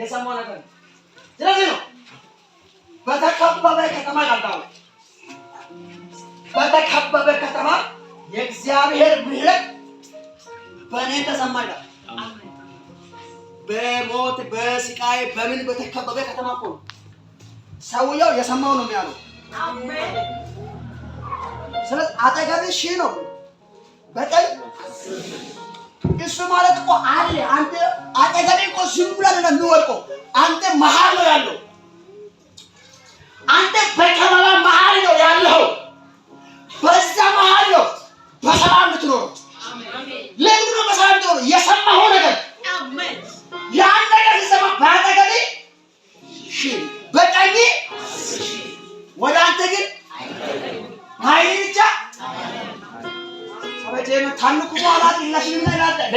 [SPEAKER 2] የሰማው ነገር። ስለዚህ ነው በተከበበ ከተማ ያልታው በተከበበ ከተማ የእግዚአብሔር ምሕረት በእኔ ተሰማ ይላል። በሞት በስቃይ በምን በተከበበ ከተማ እኮ ነው ሰውየው የሰማው ነው የሚያለው። አሜን። ስለዚህ አጠገብህ ሺህ ነው በቀኝ እሱ ማለት እኮ አለ። አንተ አጠገብህ እኮ ዝም ብለህ ነው የሚወድቀው። አንተ መሀል ነው ያለው። አንተ በከተማ መሀል ነው ያለው። በዛ መሀል ነው በሰላም ልትኖር። ለምን ነው በሰላም ልትኖር? የሰማኸው ነገር ያን ነገር ሲሰማ በአጠገብህ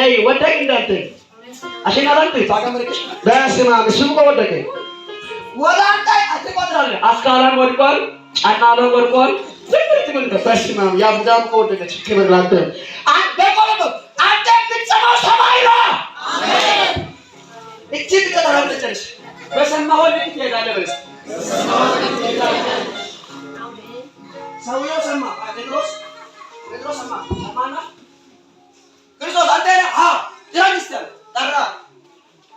[SPEAKER 3] አይ ወደቅ እንዳንተ አሽናራንተ ታቀምርሽ
[SPEAKER 1] በስመ አብ እሱም እኮ ወደቀ።
[SPEAKER 2] ወደ አንተ አትቆጥራለህ።
[SPEAKER 3] አስካላን ወድቋል፣ ጫናላን ወድቋል።
[SPEAKER 1] በስመ አብ ያ ቡዳም እኮ ወደቀች። ክብር ላንተ።
[SPEAKER 2] አንተ ቆሎ አንተ የምትሰማው ሰማይ ነው። አሜን። እቺ ትቀጥላለች።
[SPEAKER 3] በሰማው ልክ ትሄዳለህ በስ
[SPEAKER 2] ሰውየው ሰማ። ጴጥሮስ ሰማ። ሰማና ክርስቶስ አንተ ነህ? አዎ። ዲራሚስተር ጠራ።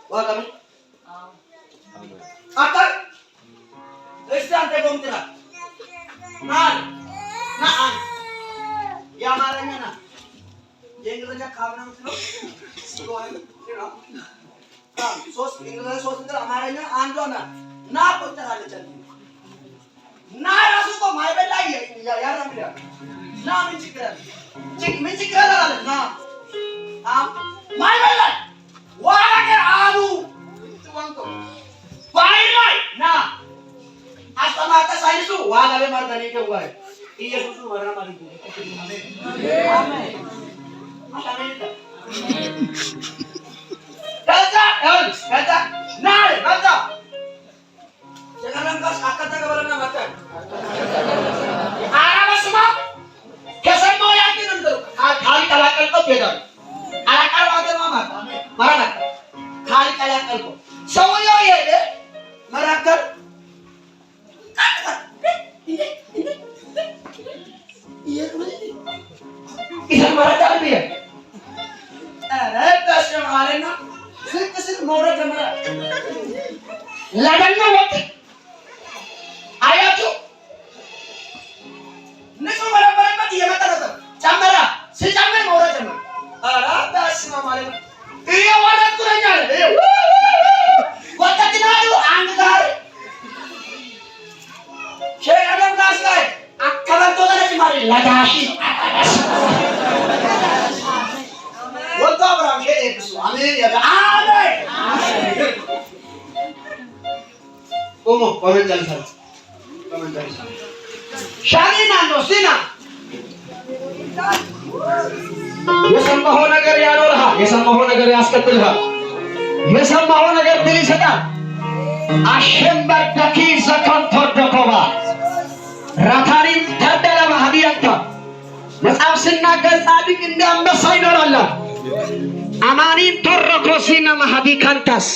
[SPEAKER 2] ዋጋሚ አጣር እስቲ አንተ ጎምጥራ ናል ናአን የአማርኛ ና የእንግሊዝኛ ካብና ምትለው ሶስት እንግሊዝኛ ሶስት እንደ አማርኛ አንዷ ና ና ቆጠራለች ና ራሱ እኮ ማይበላ ያራምዳል ና ምን ችግር አለ? ምን ችግር አለ? ና ማይበላ ዋጋ አሉ ወንቆ ባይላይ ና አስተማቀ ሳይንሱ ዋጋ ለማርዳኔ ገዋይ ኢየሱስ ወራ ማለት ነው። አሜን አሜን። ከዛ ና መጣ ጀጋራንካስ አከታ ገበለና መጣ አራበስማ ከሰማው ያንተን እንደው ካልቀላቀልከው ይሄዳል። አላቀርባተማ ማለት ማራና ካልቀላቀልከው ሰውየው ይሄደ መራከር ይሰማራታል ቢያ አረዳሽም አለና ስንት መውረድ ጀመረ። ለደና ወጥ አያችሁ ንጹህ በነበረበት እየመጣ ነበር። ጨመረ ሲጨምር መውረድ ጀመረ። አረዳሽም ማለት ነው እየወረድኩ ነኝ አለ። ወጣትናሉ አንድ ጋር ሸያለም ጋር ላይ አከበቶ ተነጭ ማለት ለዳሺ ወጣ አብራም ሸኤብሱ አሜን ያ አሜን ቆሞ ቆመንጀልሰል ሻሊና ነው ሲና
[SPEAKER 1] የሰማኸው ነገር ያኖርሃል። የሰማኸው ነገር ያስቀጥልሃል። የሰማኸው ነገር ድል ይሰጣል። አሸምበር ደኪ ዘከንቶ ደኮባ ራታሪም ተደለ ማህዲያንታ መጽሐፍ ሲናገር ጻድቅ እንደ አንበሳ ይኖራል። አማኒን ተረኮሲና ማህዲ ካንታስ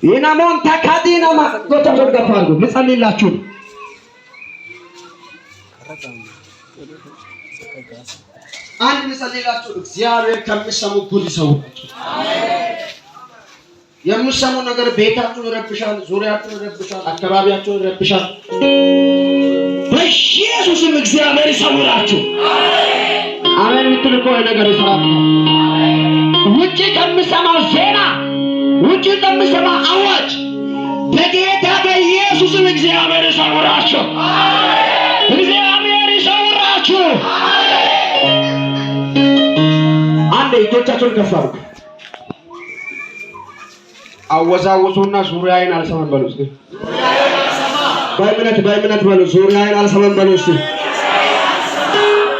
[SPEAKER 1] የናሞን ተካዲና ማጎተው ገፋሉ ልጸልይላችሁ። አንድ ልጸልይላችሁ። እግዚአብሔር ከሚሰሙ ጉድ ይሰውራችሁ። የምትሰሙ ነገር ቤታችሁን ይረብሻል፣ ዙሪያችሁን ይረብሻል፣ አካባቢያችሁን ይረብሻል። በኢየሱስም እግዚአብሔር ይሰውራችሁ። አሜን የምትል እኮ ነገር ይሰራል። ውጪ ከምሰማው ዜና፣ ውጪ ከምሰማው አዋጅ በጌታ በኢየሱስም እግዚአብሔር ይሰውራችሁ። እግዚአብሔር ይሰውራችሁ። አንዴ እጆቻችሁን ከፍ አድርጉ። አወዛውዙና ዙሪያዬን አልሰማም በሉ እስቲ። በእምነት በሉ ዙሪያዬን አልሰማም በሉ እስቲ።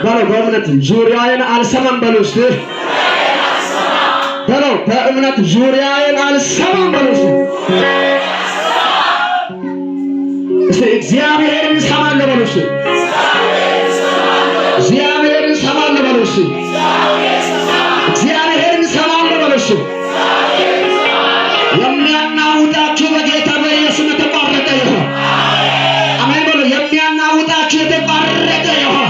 [SPEAKER 1] በእምነት ዙሪያዬን አልሰማም በሉ እስቲ። በእምነት ዙሪያዬን አልሰማም በሉ እስቲ። እግዚአብሔርን እሰማለሁ በሉ እስቲ። እግዚአብሔርን እሰማለሁ በሉ እስቲ። እግዚአብሔርን እሰማለሁ በሉ እስቲ። የሚያናውጣችሁ በጌታ በኢየሱስ የተቋረጠ ይሁን። አሜን በሉ። የሚያናውጣችሁ የተቋረጠ ይሁን።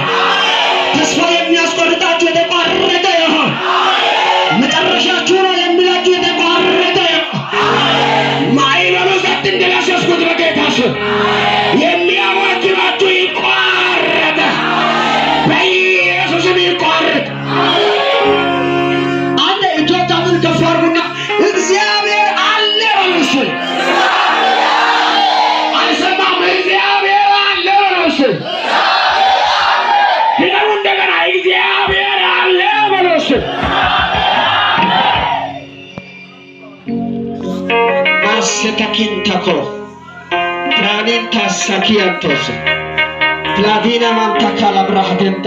[SPEAKER 1] ተስፋ የሚያስቆርጣችሁ የተቋረጠ ይሁን። መጨረሻችሁ ነው የሚላችሁ የተቋረጠ ይሁን። ማይበሉ ዘት እንደላሸስኩት በጌታ ስም የሚያዋጅባችሁ ይቋረጥ፣ በኢየሱስም ይቋረጥ። አንድ እጆቻችሁን ከፍ አድርጉና እግዚአብሔር አለ በሉ እስቲ። አልሰማም። እግዚአብሔር አለ በሉ እስቲ። ድገሙ እንደገና እግዚአብሔር አለ በሉ እስቲ። አስተኪን ተኮ ፕላኔን ታሳኪያንቶስ ፕላዲና ማንታካላ ብራሃደንታ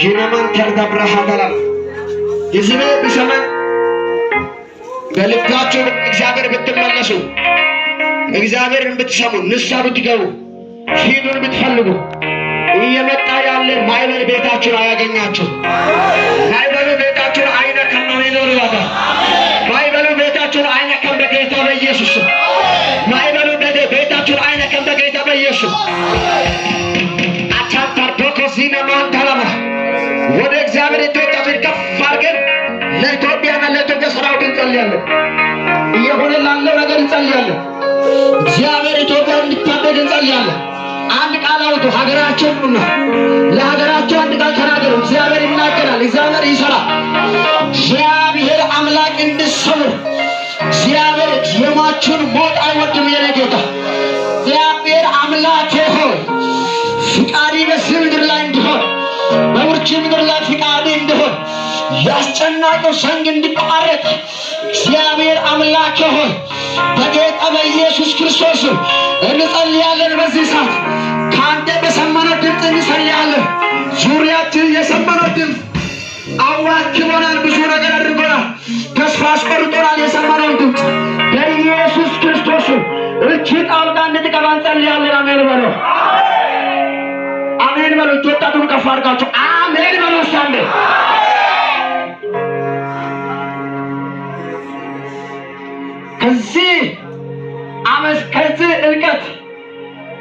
[SPEAKER 1] ዥነማን ተርዳ ብራሃደላ ሕዝቤ ቢሰማኝ በልባችሁ እግዚአብሔር ብትመለሱ እግዚአብሔርን ብትሰሙ ንስሐ ብትገቡ ፊቱን ብትፈልጉ እየመጣ ያለ ማዕበል ቤታችሁን አያገኛችሁ። ማዕበሉ ቤታችሁን አይነካም ነው ይኖርላታል። ማዕበሉ ቤታችሁን አይነካም በጌታ በኢየሱስ። ማዕበሉ ቤታችሁን አይነካም በጌታ በኢየሱስ። አቻታርዶኮ ዚና ማንታላማ ወደ እግዚአብሔር ኢትዮጵያ ከፍ አድርገን ለኢትዮጵያና ለኢትዮጵያ ሰራዊት እንጸልያለን። እየሆነ ላለው ነገር እንጸልያለን። እግዚአብሔር ኢትዮጵያ እንዲታደግ እንጸልያለን። አንድ ቃል አውጡ። ሀገራችን ነው። ለሀገራችን አንድ ቃል ተናገሩ። እግዚአብሔር ይናገራል። እግዚአብሔር ይሰራል። እግዚአብሔር አምላክ እንድትሰሙ እግዚአብሔር የሟቹን ሞት አይወድም። የኔ ጌታ እግዚአብሔር አምላክ ሆይ ፍቃድ በዚህ ምድር ላይ እንዲሆን በውርጭ ምድር ላይ ፍቃድ እንዲሆን ያስጨናቀው ሰንግ እንዲቋረጥ እግዚአብሔር አምላክ ሆይ በጌታ በኢየሱስ ክርስቶስ እንጸልያለን። በዚህ ሰዓት ከአንተ በሰማነው ድምፅ እንጸልያለን። ዙሪያችን የሰማነው ድምፅ አዋክቦናል፣ ብዙ ነገር አድርጎናል፣ ተስፋ አስቆርጦናል። የሰማነውን ድምፅ በኢየሱስ ክርስቶስ እጅ ጣልቃ እንድትገባ እንጸልያለን። አሜን በሉ፣ አሜን በሉ። እጆቻችሁን ከፍ አድርጋችሁ አሜን በሉ። ሳንዴ ከዚህ አመት፣ ከዚህ እልቀት፣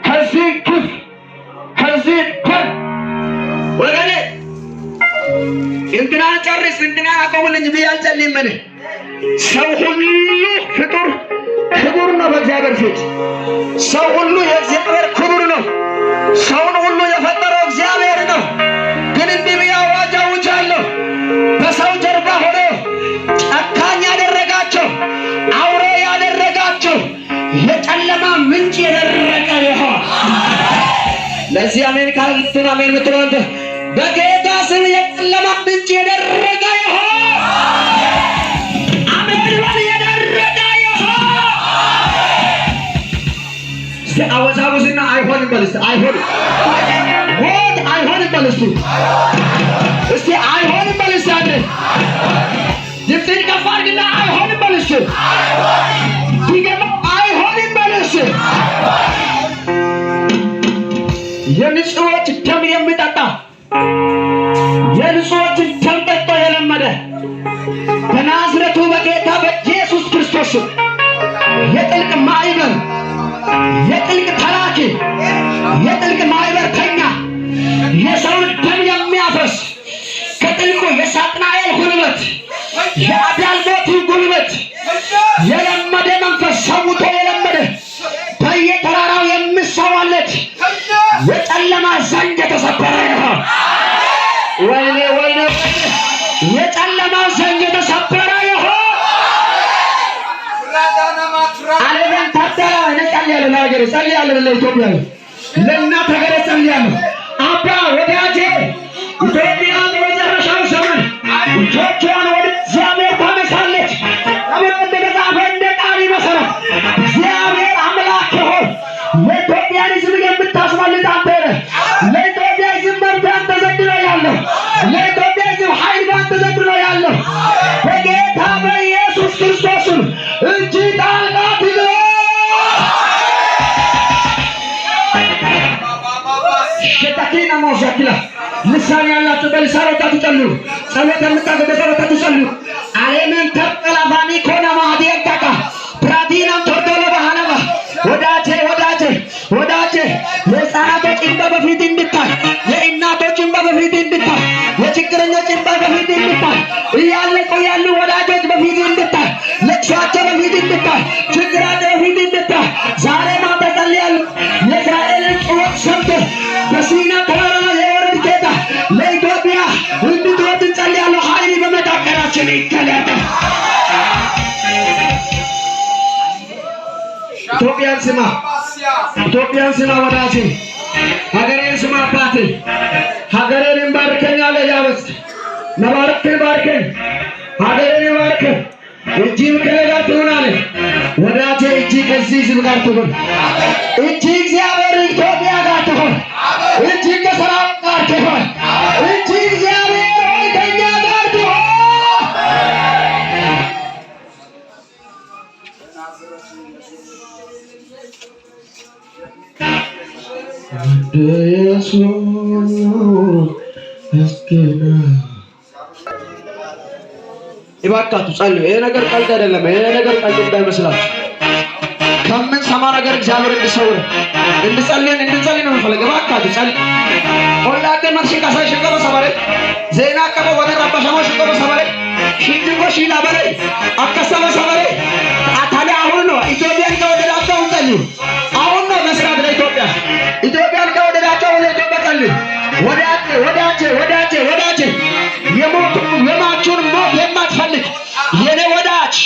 [SPEAKER 1] ከዚህ ግፍ፣ ከዚህ ደም ወገኔ እንትና ጨርስ እንትና አቆምልኝ ብዬ አልጸልይም። እኔ ሰው ሁሉ ፍጡር ክቡር ነው በእግዚአብሔር ፊት። ሰው ሁሉ የእግዚአብሔር ክቡር ነው። ሰውን ሁሉ የፈጠረው እግዚአብሔር ነው። ግን እንዲህ ብዬ አዋጅ አውጃለሁ። በሰው ጀርባ ሆኖ ጨካኝ ያደረጋቸው፣ አውሬ ያደረጋቸው የጨለማ ምንጭ የደረቀ ይሆን። ለዚህ አሜሪካ ልትን አሜን ምትለው አንተ በጌታ ስም የጨለማ ምንጭ የደረቀ ይሆን። አሜን በል። የደረቀ ይሆን። እስቲ አወዛውዝና አይሆንም በል። እስቲ አይሆንም፣ ሞት አይሆንም በል። እስቲ አይሆንም በል። እስቲ አንዴ ድምፅህን ከፍ አድርግና አይሆንም በል። እስቲ ሲገባ አይሆንም በል። እስቲ የንጹሖች ደም የሚጠጣ የንጹሖች ደም ጠጥቶ የለመደ በናዝሬቱ በጌታ በኢየሱስ ክርስቶስ የጥልቅ ማዕበል፣ የጥልቅ ተራኪ፣ የጥልቅ ማዕበርተኛ የሰውን ደም የሚያፈስ ከጥልቁ የሳጥናኤል ጉልበት፣ የአዳልሞቲ ጉልበት የለመደ መንፈስ፣ ሰውቶ የለመደ በየተራራው የሚሰዋለት የጨለማ ዘንግ የተሰበረ ይሆን። ወይኔ ወይኔ! የጨለማ ዘንግ የተሰበረ ይሆን። አለበን ታደራ እኔ ጸልያለሁ። ለሀገሬ ጸልያለሁ፣ ለኢትዮጵያ ለእናት ሀገሬ ጸልያለሁ። አባ ወዳጄ ኢትዮጵያ በመጨረሻው ዘመን እጆቿን ወደ እግዚአብሔር ታነሳለች። አሜን። እንደተጻፈ እንደ ቃል መሰረት እግዚአብሔር አምላክ ሆይ ለኢትዮጵያን ሕዝብ የምታስመልጥ አንተ ነህ። ለኢትዮጵያ ሕዝብ መብት አንተ ዘንድ ነው ያለው። ለኢትዮጵያ ሕዝብ ኃይል አንተ ዘንድ ነው ያለው። በጌታ በኢየሱስ ክርስቶስ እጅ ጣልቃ ትግባ። ሸታኪና ማውሻኪላ ልሳን ያላችሁ በልሳኖቻችሁ ጸልዩ። ጸሎት የምታገኙ በጸሎታችሁ ጸልዩ። አሌምን ተቀላፋኒ ኮና ማዲያታካ ፕራዲናም ተወደለ ባህነባ ወዳጄ ወዳጄ ወዳጄ የሕፃናቶች እንባ በፊት እንድታይ፣ የእናቶች እንባ በፊት እንድታይ፣ የችግረኞች እንባ በፊት እንድታይ፣ እያለቁ ያሉ ወዳጆች በፊት እንድታይ፣ ለቅሷቸው በፊት እንድታይ፣ ችግራቸው በፊት እንድታይ ዛሬ ማታ ጸልያለሁ። የእስራኤልን ጩኸት ሰምተህ በሲና ተራራ ላይ የወረድ ጌታ ለኢትዮጵያ እንድትወድ እንጸልያለሁ። ኃይል በመካከላችን ይገለጥ። ኢትዮጵያን ስማ፣ ኢትዮጵያን ስማ ወዳጄ፣ ሀገሬን ስማ አባቴ። ሀገሬን ባርከኝ አለ ያበስ ነባርክን ባርከኝ፣ ሀገሬን ባርከኝ። እጅም ከኔ ጋር ትሁን አለ ወዳጄ። እጅ ከዚህ ሕዝብ ጋር ትሁን። እጅ እግዚአብሔር ኢትዮጵያ ጋር ትሁን። እጅ ከሰራዊት ጋር ትሁን። እጅ እግዚአብሔር ከእኛ ጋር ትሁን። ይባካችሁ ጸልዩ። ይሄ ነገር ቀልድ አይደለም። ይሄ ነገር ቀልድ እንዳይመስላችሁ። ከምን ሰማ ነገር እግዚአብሔር እንዲሰውር እንድጸልይ ነው የምፈልገው። ይባካችሁ ጸልዩ። ኦላቴ ማርሽ ካሳይ ሽቀሮ ሰባሬ ዜና ቀበ ወደ ረባሻማ ሽቀሮ ሰባሬ ሽንጆ ሽና ባሬ አከሰበ ሰባሬ አታለ አሁን ነው ኢትዮጵያን ከወደዳቸው ጸልዩ። አሁን ነው መስራት ለኢትዮጵያ ኢትዮጵያን ከወደዳቸው ወደ ኢትዮጵያ ጸልዩ። ወዳጄ የማቹን ሞት የማትፈልግ የኔ ወዳጅ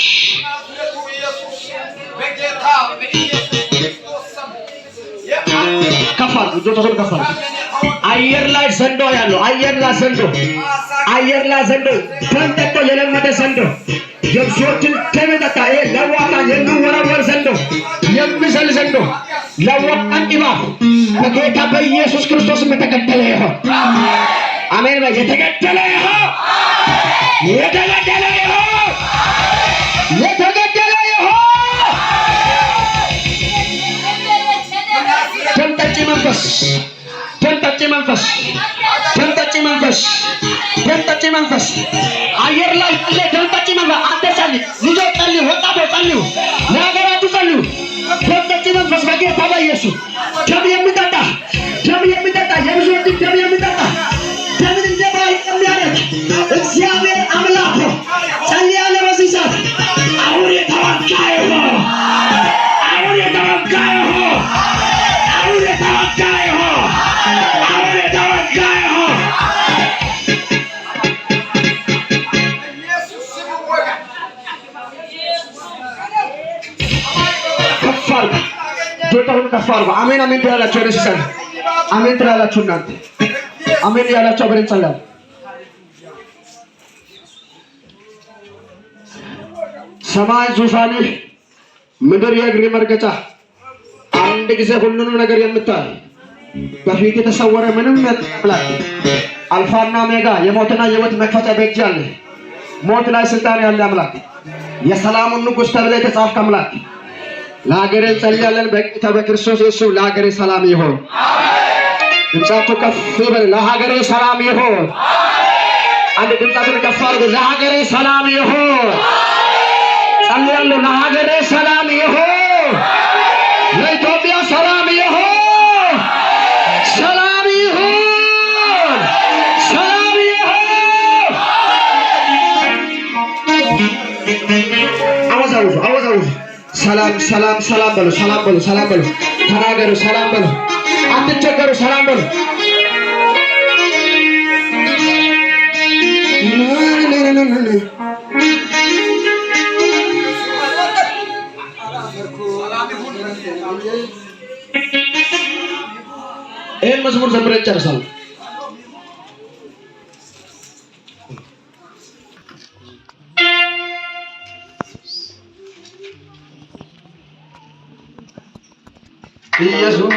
[SPEAKER 1] ከፋል ጆቶን ከፋል አየር ላይ ዘንዶ ያለው አየር ላይ ዘንዶ ተንጠቆ የለመደ ዘንዶ የብሶችን ተመጣጣ ለዋታ የሚወረወር ዘንዶ የሚዘል ዘንዶ ለወጣን ኢባብ በጌታ በኢየሱስ ክርስቶስ የተገደለ ይሁን። አሜን። የተገደለ ይሁን። ተንጠጪ መንፈስ አየር ላይ ተንጠጪ መንፈስ አትጸልይ። ልጆች ጸልዩ፣ ወጣቶች ጸልዩ፣ ለሀገራችሁ ጸልዩ። ተንጠጪ መንፈስ በጌታ በኢየሱስ ደም የሚጠጣ የብዙዎች ደም የሚጠጣ ደምን እንደባ የሚያደርግ እግዚአብሔር አምላክ ነው። ጸልያለሁ በዚህ ሰዓት አሁን የተወጋ ይሁን። ጆታውን ከፍ አድርጉ። አሜን አሜን ትላላችሁ። ወደሰን አሜን ትላላችሁ። እናንተ አሜን ያላችሁ አብረን እንጸልያለን። ሰማይ ዙፋንህ፣ ምድር የእግር መርገጫ፣ አንድ ጊዜ ሁሉንም ነገር የምታይ በፊት የተሰወረ ምንም የለም። አልፋና ኦሜጋ የሞትና የሕይወት መክፈቻ በእጅ ያለ ሞት ላይ ስልጣን ያለ አምላክ የሰላሙን ንጉሥ ተብለህ የተጻፍክ አምላክ ለሀገሬ እንጸልያለን። በጌታ በክርስቶስ ኢየሱስ ለሀገሬ ሰላም ይሁን። ድምጻችሁ ከፍ ይበል። ለሀገሬ ሰላም ይሁን። አንድ ድምጻችሁን ከፍ አድርጉ። ለሀገሬ ሰላም ይሁን። ጸልያለሁ። ለሀገሬ ሰላም ይሁን። ለኢትዮጵያ ሰላም ይሁን። ሰላም ይሁን። ሰላም ይሁን። አወዛውዙ ሰላም በሉ። ተናገሩ። ሰላም በሉ። አትቸገሩ። ሰላም በሉ። ይህን መዝሙር ዘምረን ጨርሳለሁ። ኢየሱስ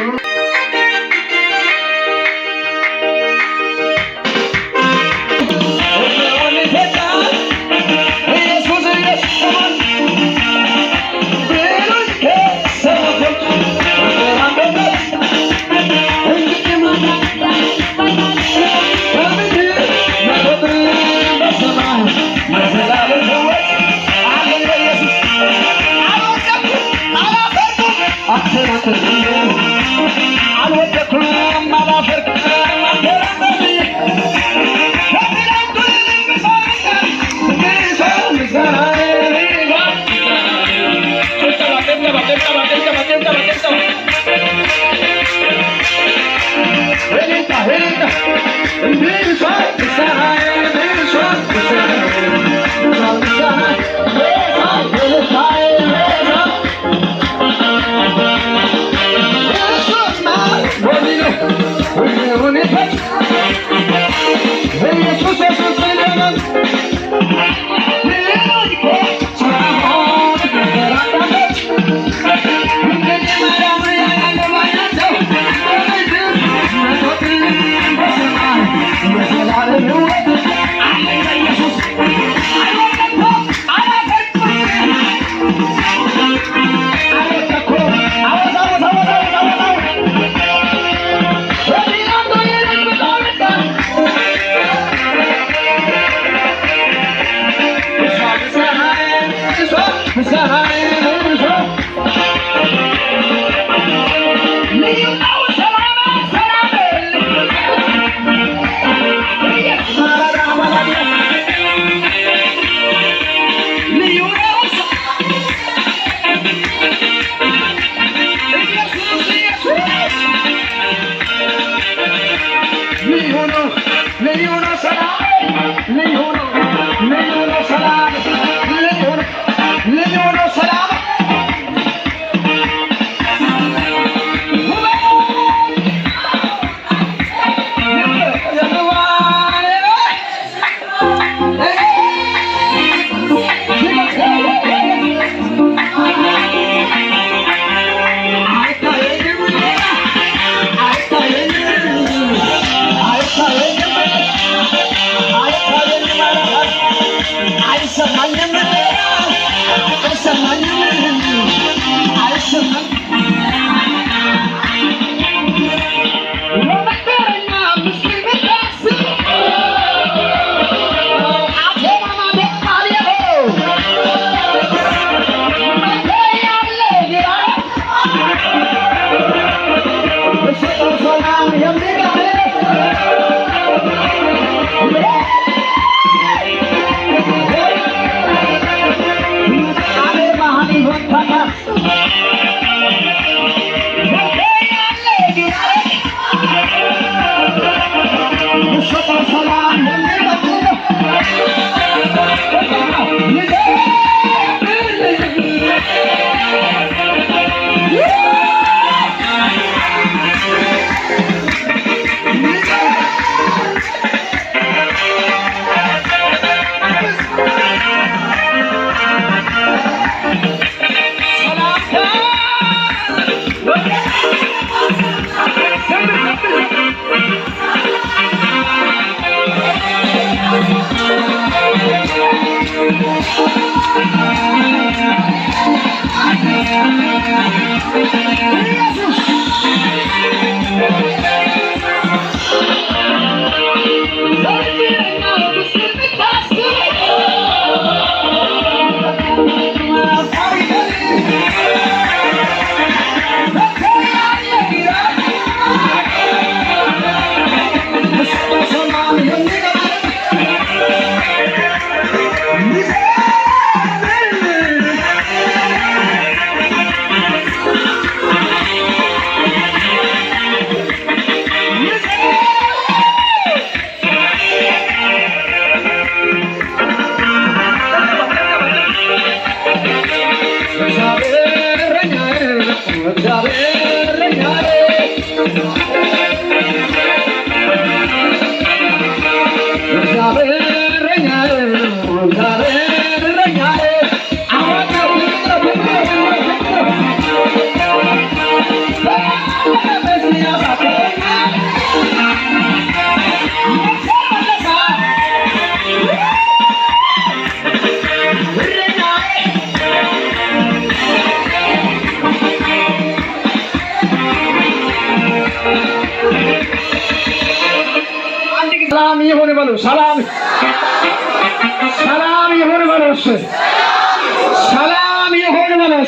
[SPEAKER 1] ሰላም ይሁን በሉ። ሰላም ሰላም ይሁን በሉ። ሰላም ይሁን በሉ።